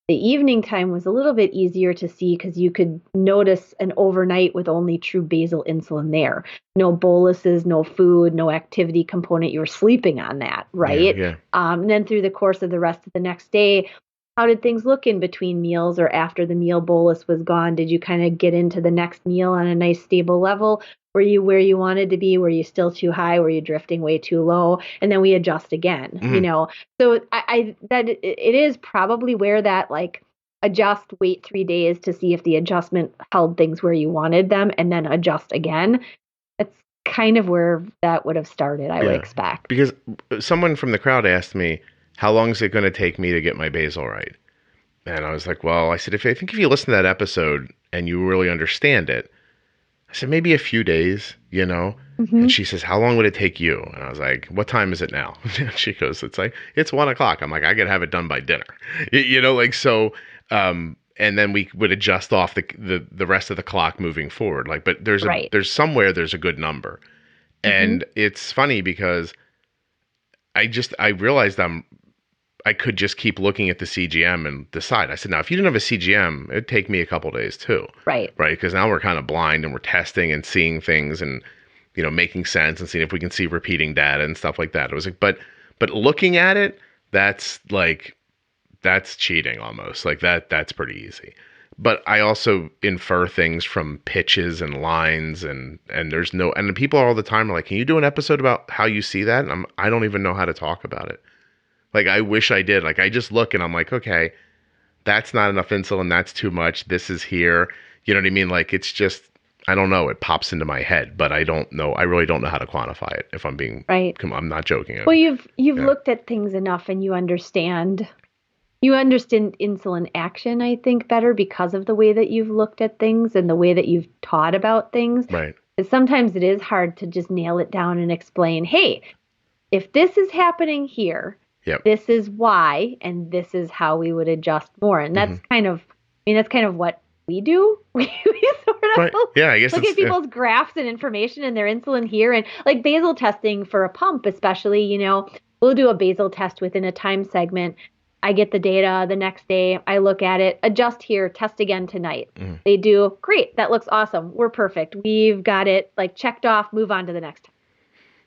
The evening time was a little bit easier to see because you could notice an overnight with only true basal insulin there. No boluses, no food, no activity component. You were sleeping on that, right? Yeah. And then through the course of the rest of the next day, how did things look in between meals or after the meal bolus was gone? Did you kind of get into the next meal on a nice stable level? Were you where you wanted to be? Were you still too high? Were you drifting way too low? And then we adjust again, So it is probably where that, like, adjust, wait 3 days to see if the adjustment held things where you wanted them, and then adjust again. It's kind of where that would have started, I would expect. Because someone from the crowd asked me, how long is it going to take me to get my basal right? And I was like, well, I said, I think if you listen to that episode and you really understand it, I said, maybe a few days, And she says, how long would it take you? And I was like, what time is it now? And she goes, it's 1 o'clock. I'm like, I gotta have it done by dinner, so. And then we would adjust off the rest of the clock moving forward. Like, but there's a good number, and it's funny because I realized I could just keep looking at the CGM and decide. I said, now, if you didn't have a CGM, it'd take me a couple days too. Right. Right. Because now we're kind of blind and we're testing and seeing things and, making sense and seeing if we can see repeating data and stuff like that. It was like, but looking at it, that's cheating almost. Like that's pretty easy. But I also infer things from pitches and lines and the people all the time are like, can you do an episode about how you see that? And I don't even know how to talk about it. Like, I wish I did. Like, I just look and I'm like, okay, that's not enough insulin. That's too much. This is here. You know what I mean? Like, it's just, I don't know. It pops into my head, but I don't know. I really don't know how to quantify it. If I'm being right, I'm not joking. Well, you've looked at things enough, and you understand. You understand insulin action, I think, better because of the way that you've looked at things and the way that you've taught about things. Right. Sometimes it is hard to just nail it down and explain, hey, if this is happening here, this is why, and this is how we would adjust more. And that's kind of what we do. We sort of I guess look at people's graphs and information and their insulin here. And like basal testing for a pump, especially, we'll do a basal test within a time segment. I get the data the next day. I look at it, adjust here, test again tonight. They do, great. That looks awesome. We're perfect. We've got it like checked off, move on to the next.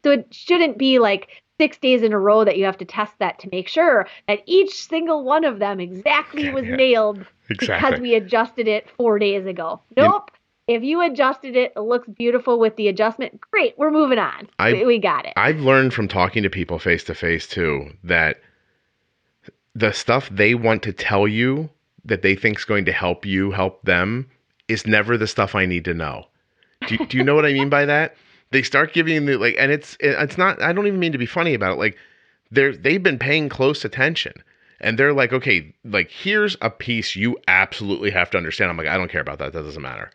So it shouldn't be like 6 days in a row that you have to test that to make sure that each single one of them exactly was nailed because we adjusted it 4 days ago. Nope. If you adjusted it, it looks beautiful with the adjustment. Great. We're moving on. We got it. I've learned from talking to people face to face too, that the stuff they want to tell you that they think is going to help you help them is never the stuff I need to know. Do you know what I mean by that? They start giving you and it's not, I don't even mean to be funny about it. Like they've been paying close attention and they're like, okay, like here's a piece you absolutely have to understand. I'm like, I don't care about that. That doesn't matter.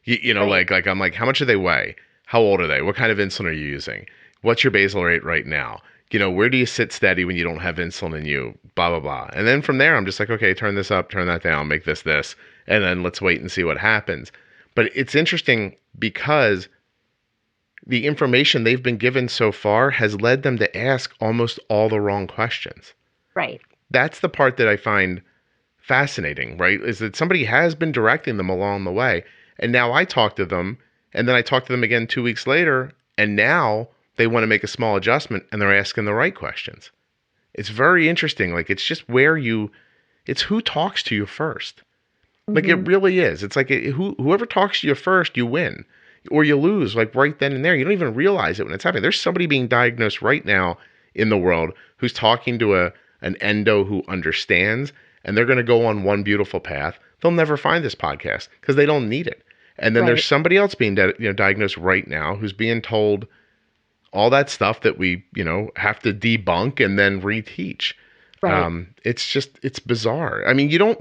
Right. like I'm like, how much do they weigh? How old are they? What kind of insulin are you using? What's your basal rate right now? Where do you sit steady when you don't have insulin in you? Blah, blah, blah. And then from there, I'm just like, okay, turn this up, turn that down, make this, and then let's wait and see what happens. But it's interesting because the information they've been given so far has led them to ask almost all the wrong questions. Right. That's the part that I find fascinating, right? Is that somebody has been directing them along the way. And now I talk to them, and then I talk to them again 2 weeks later, and now they want to make a small adjustment and they're asking the right questions. It's very interesting. Like it's just it's who talks to you first. Like it really is. It's like whoever talks to you first, you win or you lose like right then and there. You don't even realize it when it's happening. There's somebody being diagnosed right now in the world who's talking to an endo who understands, and they're going to go on one beautiful path. They'll never find this podcast because they don't need it. And then there's somebody else being diagnosed right now who's being told all that stuff that we, have to debunk and then reteach. Right. It's bizarre. I mean, you don't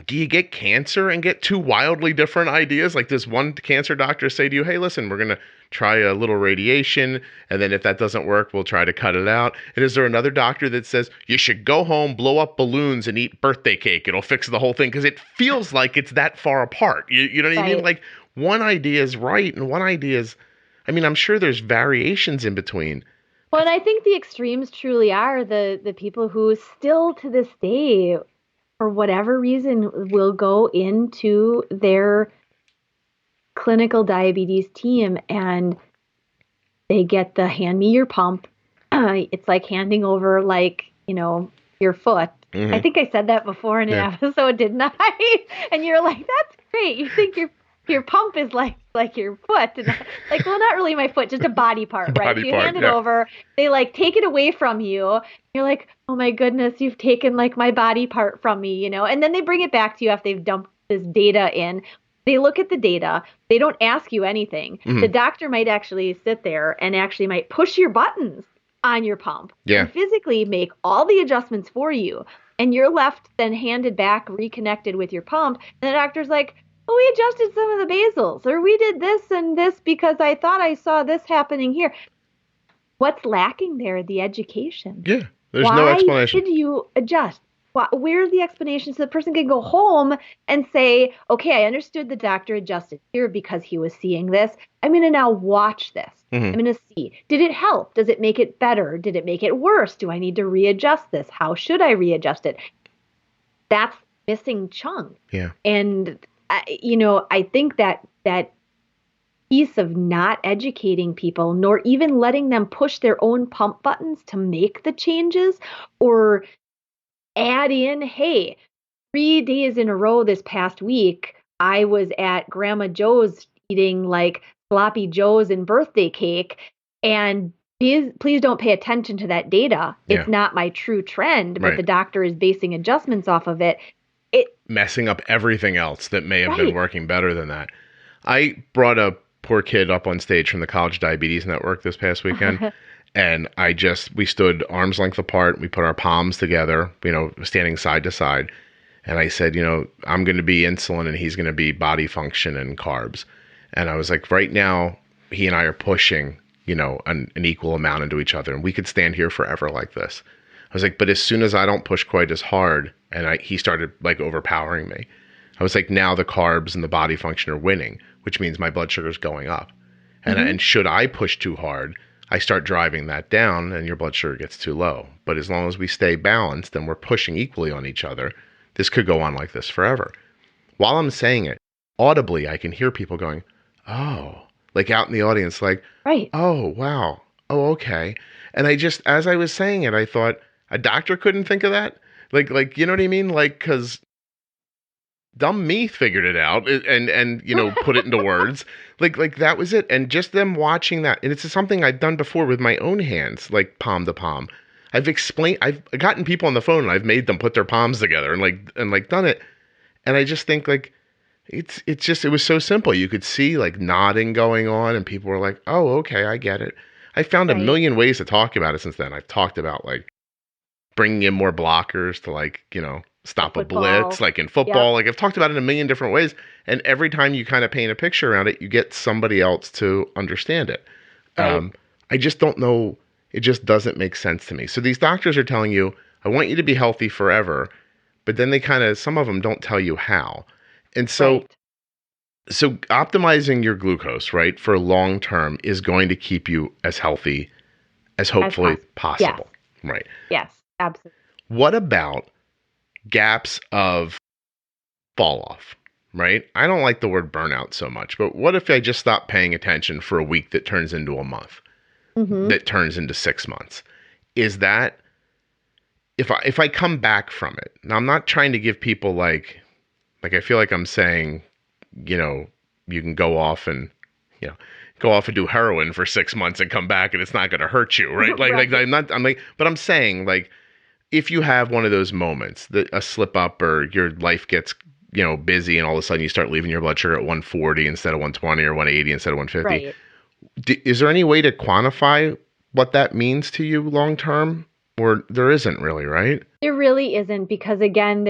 do you get cancer and get two wildly different ideas? Like does one cancer doctor say to you, hey, listen, we're going to try a little radiation. And then if that doesn't work, we'll try to cut it out. And is there another doctor that says you should go home, blow up balloons and eat birthday cake? It'll fix the whole thing. Cause it feels like it's that far apart. You know what I mean? Like one idea is right. And one idea is, I'm sure there's variations in between. Well, and I think the extremes truly are the people who still to this day, for whatever reason, will go into their clinical diabetes team and they get the hand me your pump. It's like handing over your foot. Mm-hmm. I think I said that before in an episode, didn't I? And you're like, that's great. You think your pump is like your foot. And well, not really my foot, just a body part, right? You hand it over, they take it away from you. You're like, oh my goodness, you've taken my body part from me, and then they bring it back to you after they've dumped this data in. They look at the data. They don't ask you anything. Mm-hmm. The doctor might actually sit there and actually might push your buttons on your pump and physically make all the adjustments for you. And you're left then handed back, reconnected with your pump. And the doctor's like, well, we adjusted some of the basals, or we did this and this because I thought I saw this happening here. What's lacking there? The education. Yeah, there's no explanation. Why did you adjust? Where's the explanation so the person can go home and say, okay, I understood the doctor adjusted here because he was seeing this. I'm going to now watch this. Mm-hmm. I'm going to see, did it help? Does it make it better? Did it make it worse? Do I need to readjust this? How should I readjust it? That's missing chunk. Yeah. And I think that piece of not educating people, nor even letting them push their own pump buttons to make the changes or add in, hey, 3 days in a row this past week, I was at Grandma Joe's eating sloppy joes and birthday cake, and please don't pay attention to that data. Yeah. It's not my true trend, but the doctor is basing adjustments off of it. Messing up everything else that may have been working better than that. I brought a poor kid up on stage from the College Diabetes Network this past weekend. And we stood arm's length apart. We put our palms together, standing side to side. And I said, I'm going to be insulin and he's going to be body function and carbs. And I was like, right now, he and I are pushing, an equal amount into each other. And we could stand here forever like this. I was like, but as soon as I don't push quite as hard, and he started like overpowering me. I was like, now the carbs and the body function are winning, which means my blood sugar is going up. And should I push too hard, I start driving that down and your blood sugar gets too low. But as long as we stay balanced and we're pushing equally on each other, this could go on like this forever. While I'm saying it, audibly, I can hear people going, oh, like out in the audience, like, right. Oh, wow. Oh, okay. And as I was saying it, I thought, a doctor couldn't think of that? Like, you know what I mean? Like, because dumb me figured it out and put it into words. Like that was it. And just them watching that, and it's something I've done before with my own hands, like palm to palm. I've gotten people on the phone and I've made them put their palms together and done it. And I just think like, it was so simple. You could see like nodding going on and people were like, oh, okay, I get it. I found a million ways to talk about it since then. I've talked about like bringing in more blockers to stop a blitz, like in football. Yep. Like I've talked about it in a million different ways. And every time you kind of paint a picture around it, you get somebody else to understand it. Right. I just don't know. It just doesn't make sense to me. So these doctors are telling you, I want you to be healthy forever. But then some of them don't tell you how. And so, so optimizing your glucose, right, for long term is going to keep you as healthy as hopefully possible. Yes. Right. Yes, absolutely. What about gaps of fall off, right? I don't like the word burnout so much, but what if I just stop paying attention for a week that turns into a month, that turns into 6 months? Is that, if I come back from it, now I'm not trying to give people like I feel like I'm saying, you can go off and do heroin for 6 months and come back and it's not going to hurt you, right? But I'm saying like, if you have one of those moments, that a slip up or your life gets, busy and all of a sudden you start leaving your blood sugar at 140 instead of 120 or 180 instead of 150. Right. Is there any way to quantify what that means to you long term? Or there isn't really, right? There really isn't, because again,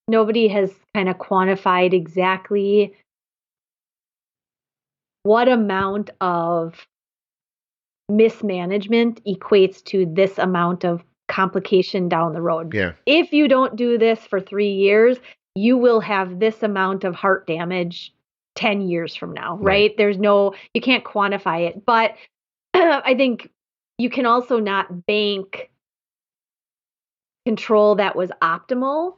nobody has kind of quantified exactly what amount of mismanagement equates to this amount of complication down the road. Yeah. If you don't do this for 3 years, you will have this amount of heart damage 10 years from now, right? You can't quantify it. But I think you can also not bank control that was optimal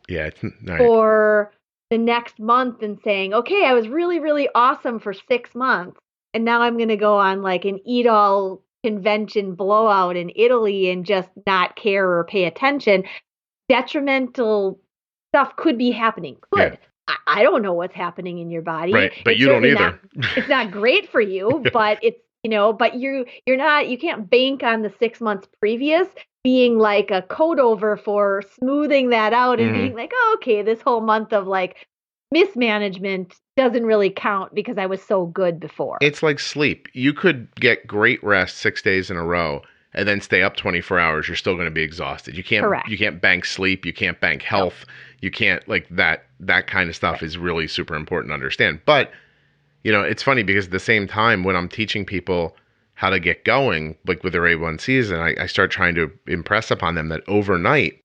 for the next month and saying, okay, I was really, really awesome for 6 months. And now I'm going to go on like an eat all convention blowout in Italy and just not care or pay attention. Detrimental stuff could be happening. Could. Yeah. I don't know what's happening in your body. Right. But you don't either. It's not great for you, but it's, but you can't bank on the 6 months previous being like a code over for smoothing that out and being like, oh, okay, this whole month of like mismanagement doesn't really count because I was so good before. It's like sleep. You could get great rest 6 days in a row and then stay up 24 hours. You're still going to be exhausted. You can't bank sleep. You can't bank health. No. You can't like that kind of stuff is really super important to understand. But, it's funny because at the same time when I'm teaching people how to get going, like with their A1Cs, and I start trying to impress upon them that overnight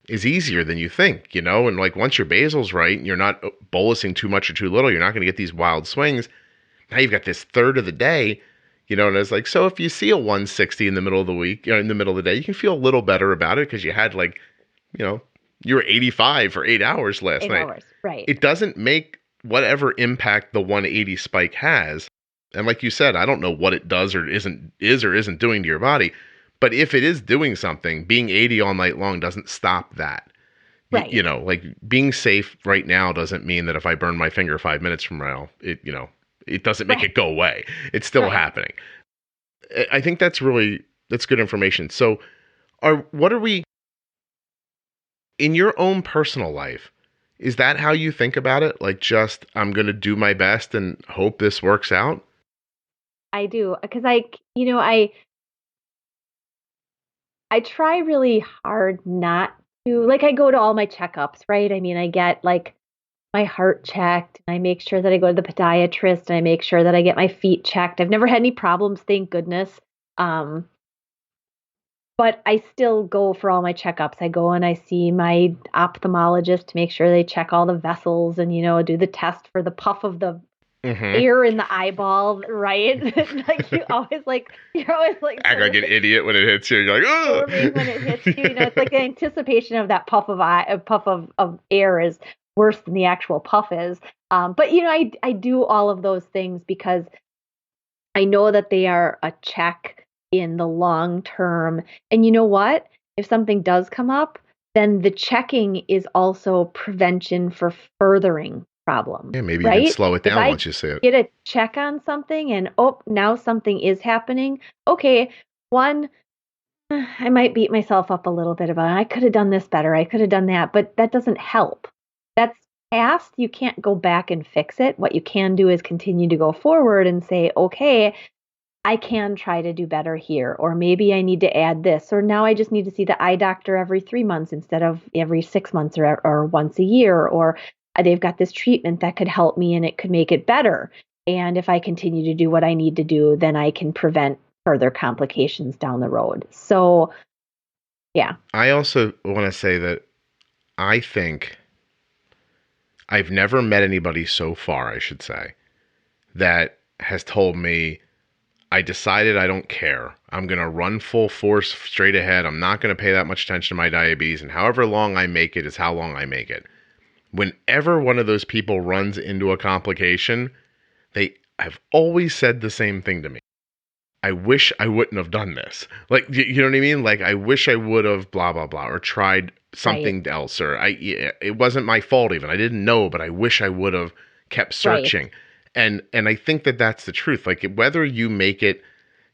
is easier than you think, and like once your basal's right and you're not bolusing too much or too little, you're not going to get these wild swings. Now you've got this third of the day, and it's like, so if you see a 160 in the middle of the week, in the middle of the day, you can feel a little better about it because you had like, you were 85 for 8 hours last night. 8 hours, right. It doesn't make whatever impact the 180 spike has. And like you said, I don't know what it does or isn't doing to your body. But if it is doing something, being 80 all night long doesn't stop that. Right. Like being safe right now doesn't mean that if I burn my finger 5 minutes from now, it doesn't make it go away. It's still happening. I think that's good information. So what are we, in your own personal life, Is that how you think about it? Like, just, I'm going to do my best and hope this works out? I do. Because I try really hard not to, like, I go to all my checkups, right? I mean, I get like my heart checked, and I make sure that I go to the podiatrist, and I make sure that I get my feet checked. I've never had any problems, thank goodness. Um, but I still go for all my checkups. I go and I see my ophthalmologist to make sure they check all the vessels and, do the test for the puff of the air in the eyeball, right? Like you're always like act like an idiot when it hits you. You're like, oh, when it hits you, it's like the anticipation of that puff of air is worse than the actual puff is. But I do all of those things because I know that they are a check in the long term. And you know what? If something does come up, then the checking is also prevention for furthering problems. Yeah, maybe right? You can slow it down once you see it. Get a check on something and now something is happening. Okay, one, I might beat myself up a little bit about it. I could have done this better. I could have done that, but that doesn't help. That's past. You can't go back and fix it. What you can do is continue to go forward and say, okay, I can try to do better here, or maybe I need to add this, or now I just need to see the eye doctor every 3 months instead of every 6 months or once a year, or they've got this treatment that could help me and it could make it better. And if I continue to do what I need to do, then I can prevent further complications down the road. So, yeah. I also want to say that I think I've never met anybody so far, I should say, that has told me, I decided I don't care. I'm going to run full force straight ahead. I'm not going to pay that much attention to my diabetes. And however long I make it is how long I make it. Whenever one of those people runs into a complication, they have always said the same thing to me. I wish I wouldn't have done this. Like, you know what I mean? Like, I wish I would have blah, blah, blah, or tried something else. Or it wasn't my fault even. I didn't know, but I wish I would have kept searching. Right. And I think that that's the truth. Like, whether you make it,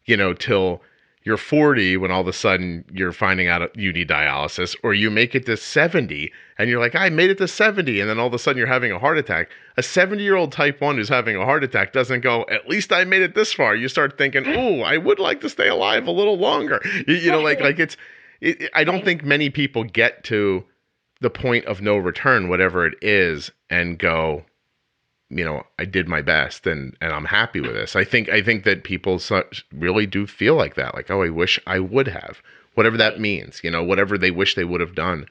till you're 40 when all of a sudden you're finding out you need dialysis, or you make it to 70 and you're like, I made it to 70, and then all of a sudden you're having a heart attack. A 70-year-old type 1 who's having a heart attack doesn't go, at least I made it this far. You start thinking, oh, I would like to stay alive a little longer. I don't think many people get to the point of no return, whatever it is, and go, I did my best and I'm happy with this. I think that people really do feel like that. Like, oh, I wish I would have, whatever that means, whatever they wish they would have done.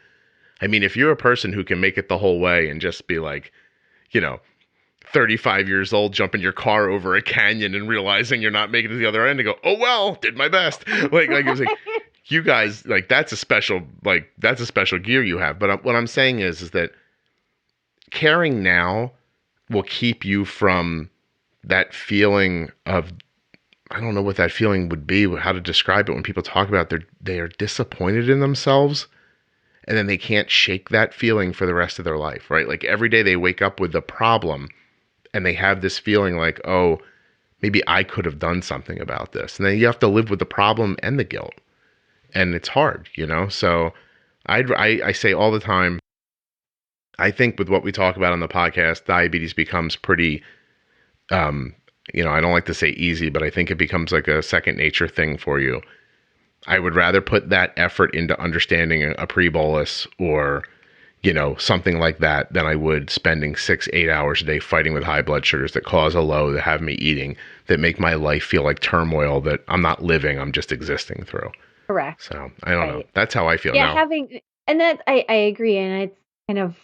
I mean, if you're a person who can make it the whole way and just be like, 35 years old, jumping your car over a canyon and realizing you're not making it to the other end and go, oh, well, did my best. Like it was like, you guys, like, that's a special gear you have. But what I'm saying is that caring now will keep you from that feeling of, I don't know what that feeling would be, how to describe it, when people talk about they are disappointed in themselves and then they can't shake that feeling for the rest of their life, right? Like, every day they wake up with the problem and they have this feeling like, oh, maybe I could have done something about this. And then you have to live with the problem and the guilt. And it's hard, So I say all the time, I think with what we talk about on the podcast, diabetes becomes pretty, I don't like to say easy, but I think it becomes like a second nature thing for you. I would rather put that effort into understanding a pre-bolus or, something like that than I would spending 6-8 hours a day fighting with high blood sugars that cause a low, that have me eating, that make my life feel like turmoil that I'm not living, I'm just existing through. Correct. So I don't know. That's how I feel now. I agree. And it's kind of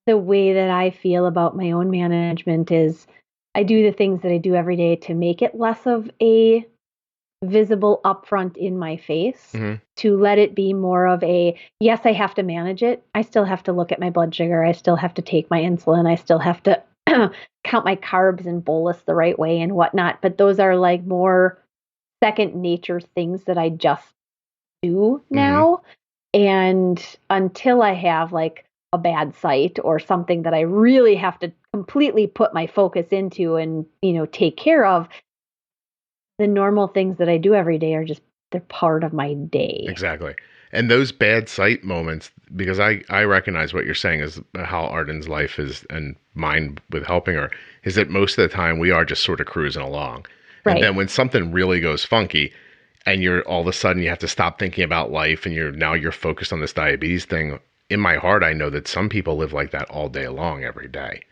the way that I feel about my own management is I do the things that I do every day to make it less of a visible upfront in my face, to let it be more of a, yes, I have to manage it. I still have to look at my blood sugar. I still have to take my insulin. I still have to count my carbs and bolus the right way and whatnot. But those are like more second nature things that I just do now. And until I have like a bad site or something that I really have to completely put my focus into and, take care of, the normal things that I do every day are just, they're part of my day. Exactly. And those bad sight moments, because I recognize what you're saying is how Arden's life is and mine with helping her, is that most of the time we are just sort of cruising along. Right. And then when something really goes funky and you're all of a sudden you have to stop thinking about life and you're focused on this diabetes thing, in my heart, I know that some people live like that all day long, every day.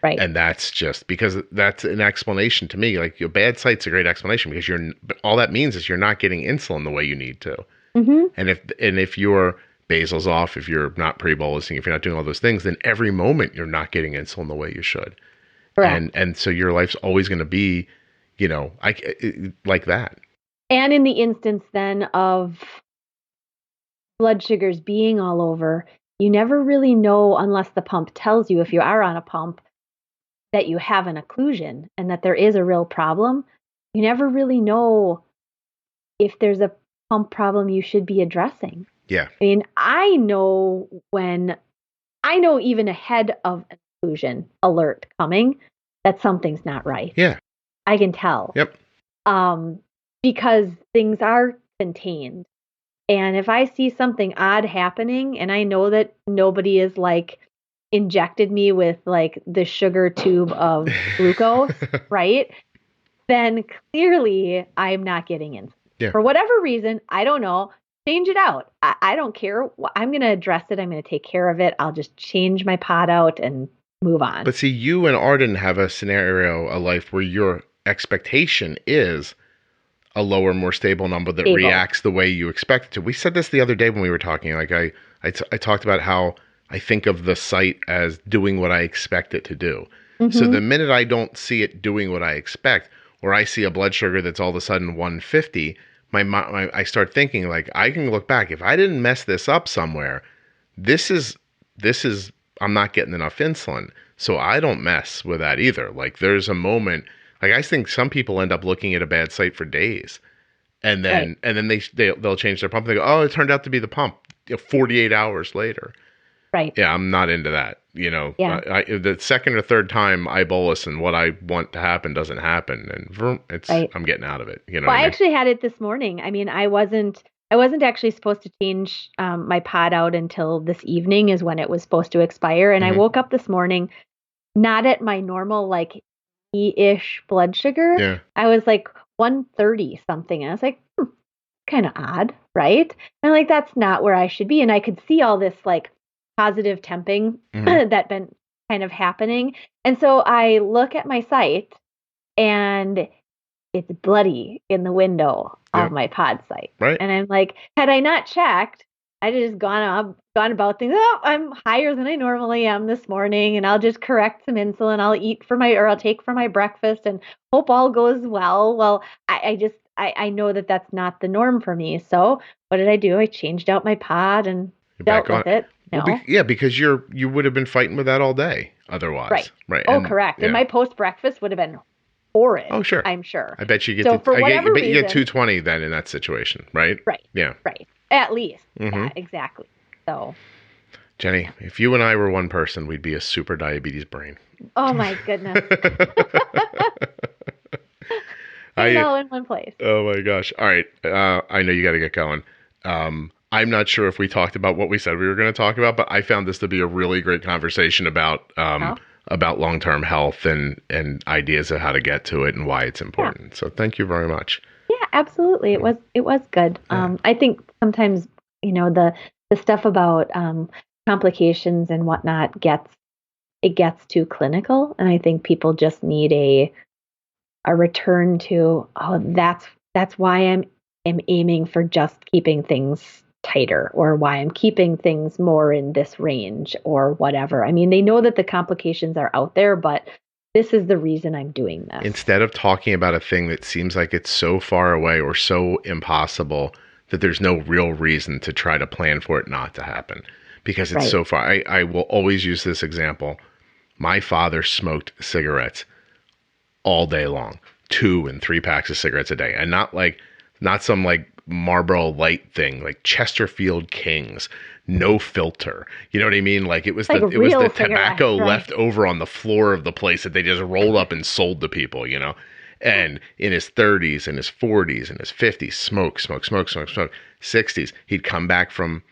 Right. And that's just because that's an explanation to me. Like your bad sight's a great explanation because all that means is you're not getting insulin the way you need to. Mm-hmm. And if your basal's off, if you're not pre-bolusing, if you're not doing all those things, then every moment you're not getting insulin the way you should. Correct. And so your life's always going to be, like that. And in the instance then of blood sugars being all over, you never really know unless the pump tells you, if you are on a pump, that you have an occlusion and that there is a real problem. You never really know if there's a pump problem you should be addressing. Yeah. I mean, I know even ahead of an occlusion alert coming that something's not right. Yeah. I can tell. Yep. Because things are contained. And if I see something odd happening and I know that nobody is like injected me with like the sugar tube of glucose, right? Then clearly I'm not getting insulin. Yeah. For whatever reason, I don't know, change it out. I don't care. I'm going to address it. I'm going to take care of it. I'll just change my pod out and move on. But see, you and Arden have a scenario, a life where your expectation is a lower, more stable number that reacts the way you expect it to. We said this the other day when we were talking. Like I talked about how I think of the site as doing what I expect it to do. Mm-hmm. So the minute I don't see it doing what I expect, or I see a blood sugar that's all of a sudden 150, I start thinking like, I can look back. If I didn't mess this up somewhere, this is I'm not getting enough insulin. So I don't mess with that either. Like there's a moment, like I think some people end up looking at a bad site for days, and then they'll change their pump. They go, oh, it turned out to be the pump 48 hours later. Right. Yeah, I'm not into that. Yeah. The second or third time I bolus and what I want to happen doesn't happen, and I'm getting out of it. I actually had it this morning. I mean, I wasn't actually supposed to change my pod out until this evening is when it was supposed to expire, and I woke up this morning not at my normal like E-ish blood sugar. Yeah. I was like 130 something, and I was like, kind of odd, right? And I'm like, that's not where I should be, and I could see all this like positive temping that been kind of happening. And so I look at my site and it's bloody in the window of my pod site. Right. And I'm like, had I not checked, I'd just gone about things. Oh, I'm higher than I normally am this morning, and I'll just correct some insulin. I'll take for my breakfast and hope all goes well. Well, I know that that's not the norm for me. So what did I do? I changed out my pod and dealt with it. No. Well, because you would have been fighting with that all day otherwise. Right. Oh, correct. Yeah. And my post-breakfast would have been horrid. Oh, sure. I'm sure. I bet you get you get 220 then in that situation, right? Right. Yeah. Right. At least. Mm-hmm. Yeah, exactly. So. Jenny, if you and I were one person, we'd be a super diabetes brain. Oh my goodness. All in one place. Oh my gosh. All right. I know you got to get going. I'm not sure if we talked about what we said we were going to talk about, but I found this to be a really great conversation about long-term health and ideas of how to get to it and why it's important. Yeah. So thank you very much. Yeah, absolutely. It was good. Yeah. I think sometimes, the stuff about complications and whatnot gets too clinical. And I think people just need a return to, that's why I'm aiming for just keeping things tighter, or why I'm keeping things more in this range or whatever. I mean, they know that the complications are out there, but this is the reason I'm doing this. Instead of talking about a thing that seems like it's so far away or so impossible that there's no real reason to try to plan for it not to happen because it's so far. I will always use this example. My father smoked cigarettes all day long, 2 and 3 packs of cigarettes a day, and not some like Marlboro Light thing, like Chesterfield Kings, no filter. You know what I mean? Like it was the tobacco left over on the floor of the place that they just rolled up and sold to people, And in his 30s and his 40s and his 50s, smoke. 60s, he'd come back from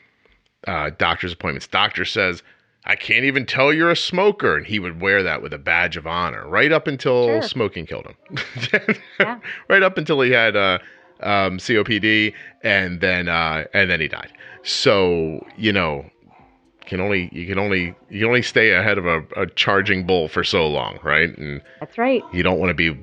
doctor's appointments. Doctor says, I can't even tell you're a smoker. And he would wear that with a badge of honor right up until smoking killed him. Right up until he had COPD, and then he died. So, you can only stay ahead of a charging bull for so long, right? And that's right. You don't want to give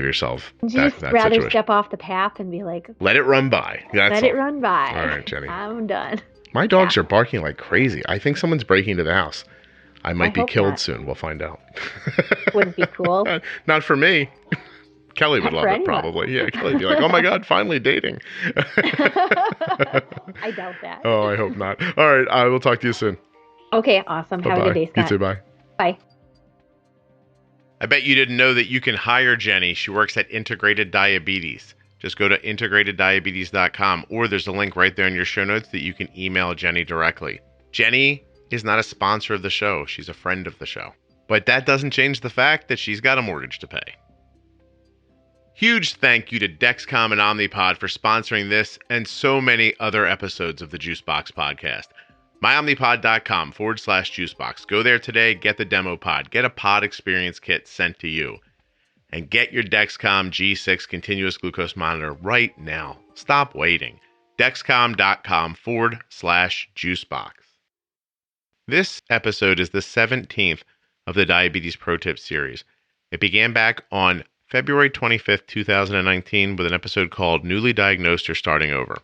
yourself that rather situation. Step off the path and be like, let it run by. Let it run by. All right, Jenny. I'm done. My dogs are barking like crazy. I think someone's breaking into the house. I might be killed soon. We'll find out. Wouldn't be cool. Not for me. Kelly would love it, probably. Yeah, Kelly would be like, oh my God, finally dating. I doubt that. Oh, I hope not. All right, I will talk to you soon. Okay, awesome. Bye-bye. Have a good day, Scott. You too, bye. Bye. I bet you didn't know that you can hire Jenny. She works at Integrated Diabetes. Just go to integrateddiabetes.com, or there's a link right there in your show notes that you can email Jenny directly. Jenny is not a sponsor of the show. She's a friend of the show. But that doesn't change the fact that she's got a mortgage to pay. Huge thank you to Dexcom and Omnipod for sponsoring this and so many other episodes of the Juicebox Podcast. myomnipod.com/juicebox. Go there today, get the demo pod, get a pod experience kit sent to you, and get your Dexcom G6 continuous glucose monitor right now. Stop waiting. Dexcom.com/juicebox. This episode is the 17th of the Diabetes Pro Tips series. It began back on February 25th, 2019 with an episode called Newly Diagnosed or Starting Over.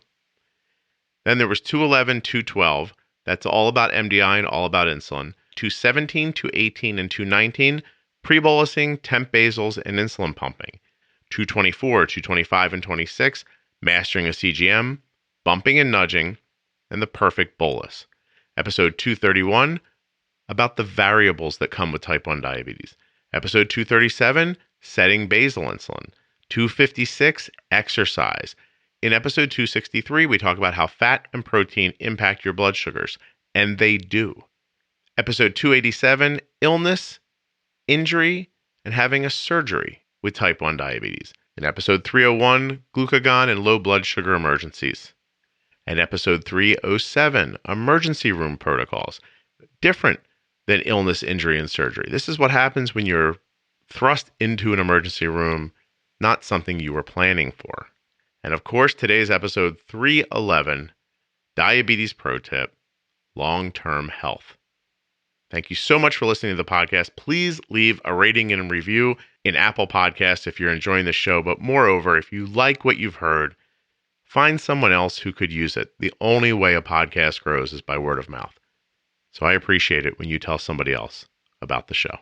Then there was 211, 212. That's all about MDI and all about insulin. 217, 218, and 219, pre-bolusing, temp basals, and insulin pumping. 224, 225, and 26, mastering a CGM, bumping and nudging, and the perfect bolus. Episode 231, about the variables that come with type 1 diabetes. Episode 237, setting basal insulin. 256, exercise. In episode 263, we talk about how fat and protein impact your blood sugars, and they do. Episode 287, illness, injury, and having a surgery with type 1 diabetes. In episode 301, glucagon and low blood sugar emergencies. And episode 307, emergency room protocols. Different than illness, injury, and surgery. This is what happens when you're thrust into an emergency room, not something you were planning for. And of course, today's episode 311, Diabetes Pro Tip, Long-Term Health. Thank you so much for listening to the podcast. Please leave a rating and review in Apple Podcasts if you're enjoying the show. But moreover, if you like what you've heard, find someone else who could use it. The only way a podcast grows is by word of mouth. So I appreciate it when you tell somebody else about the show.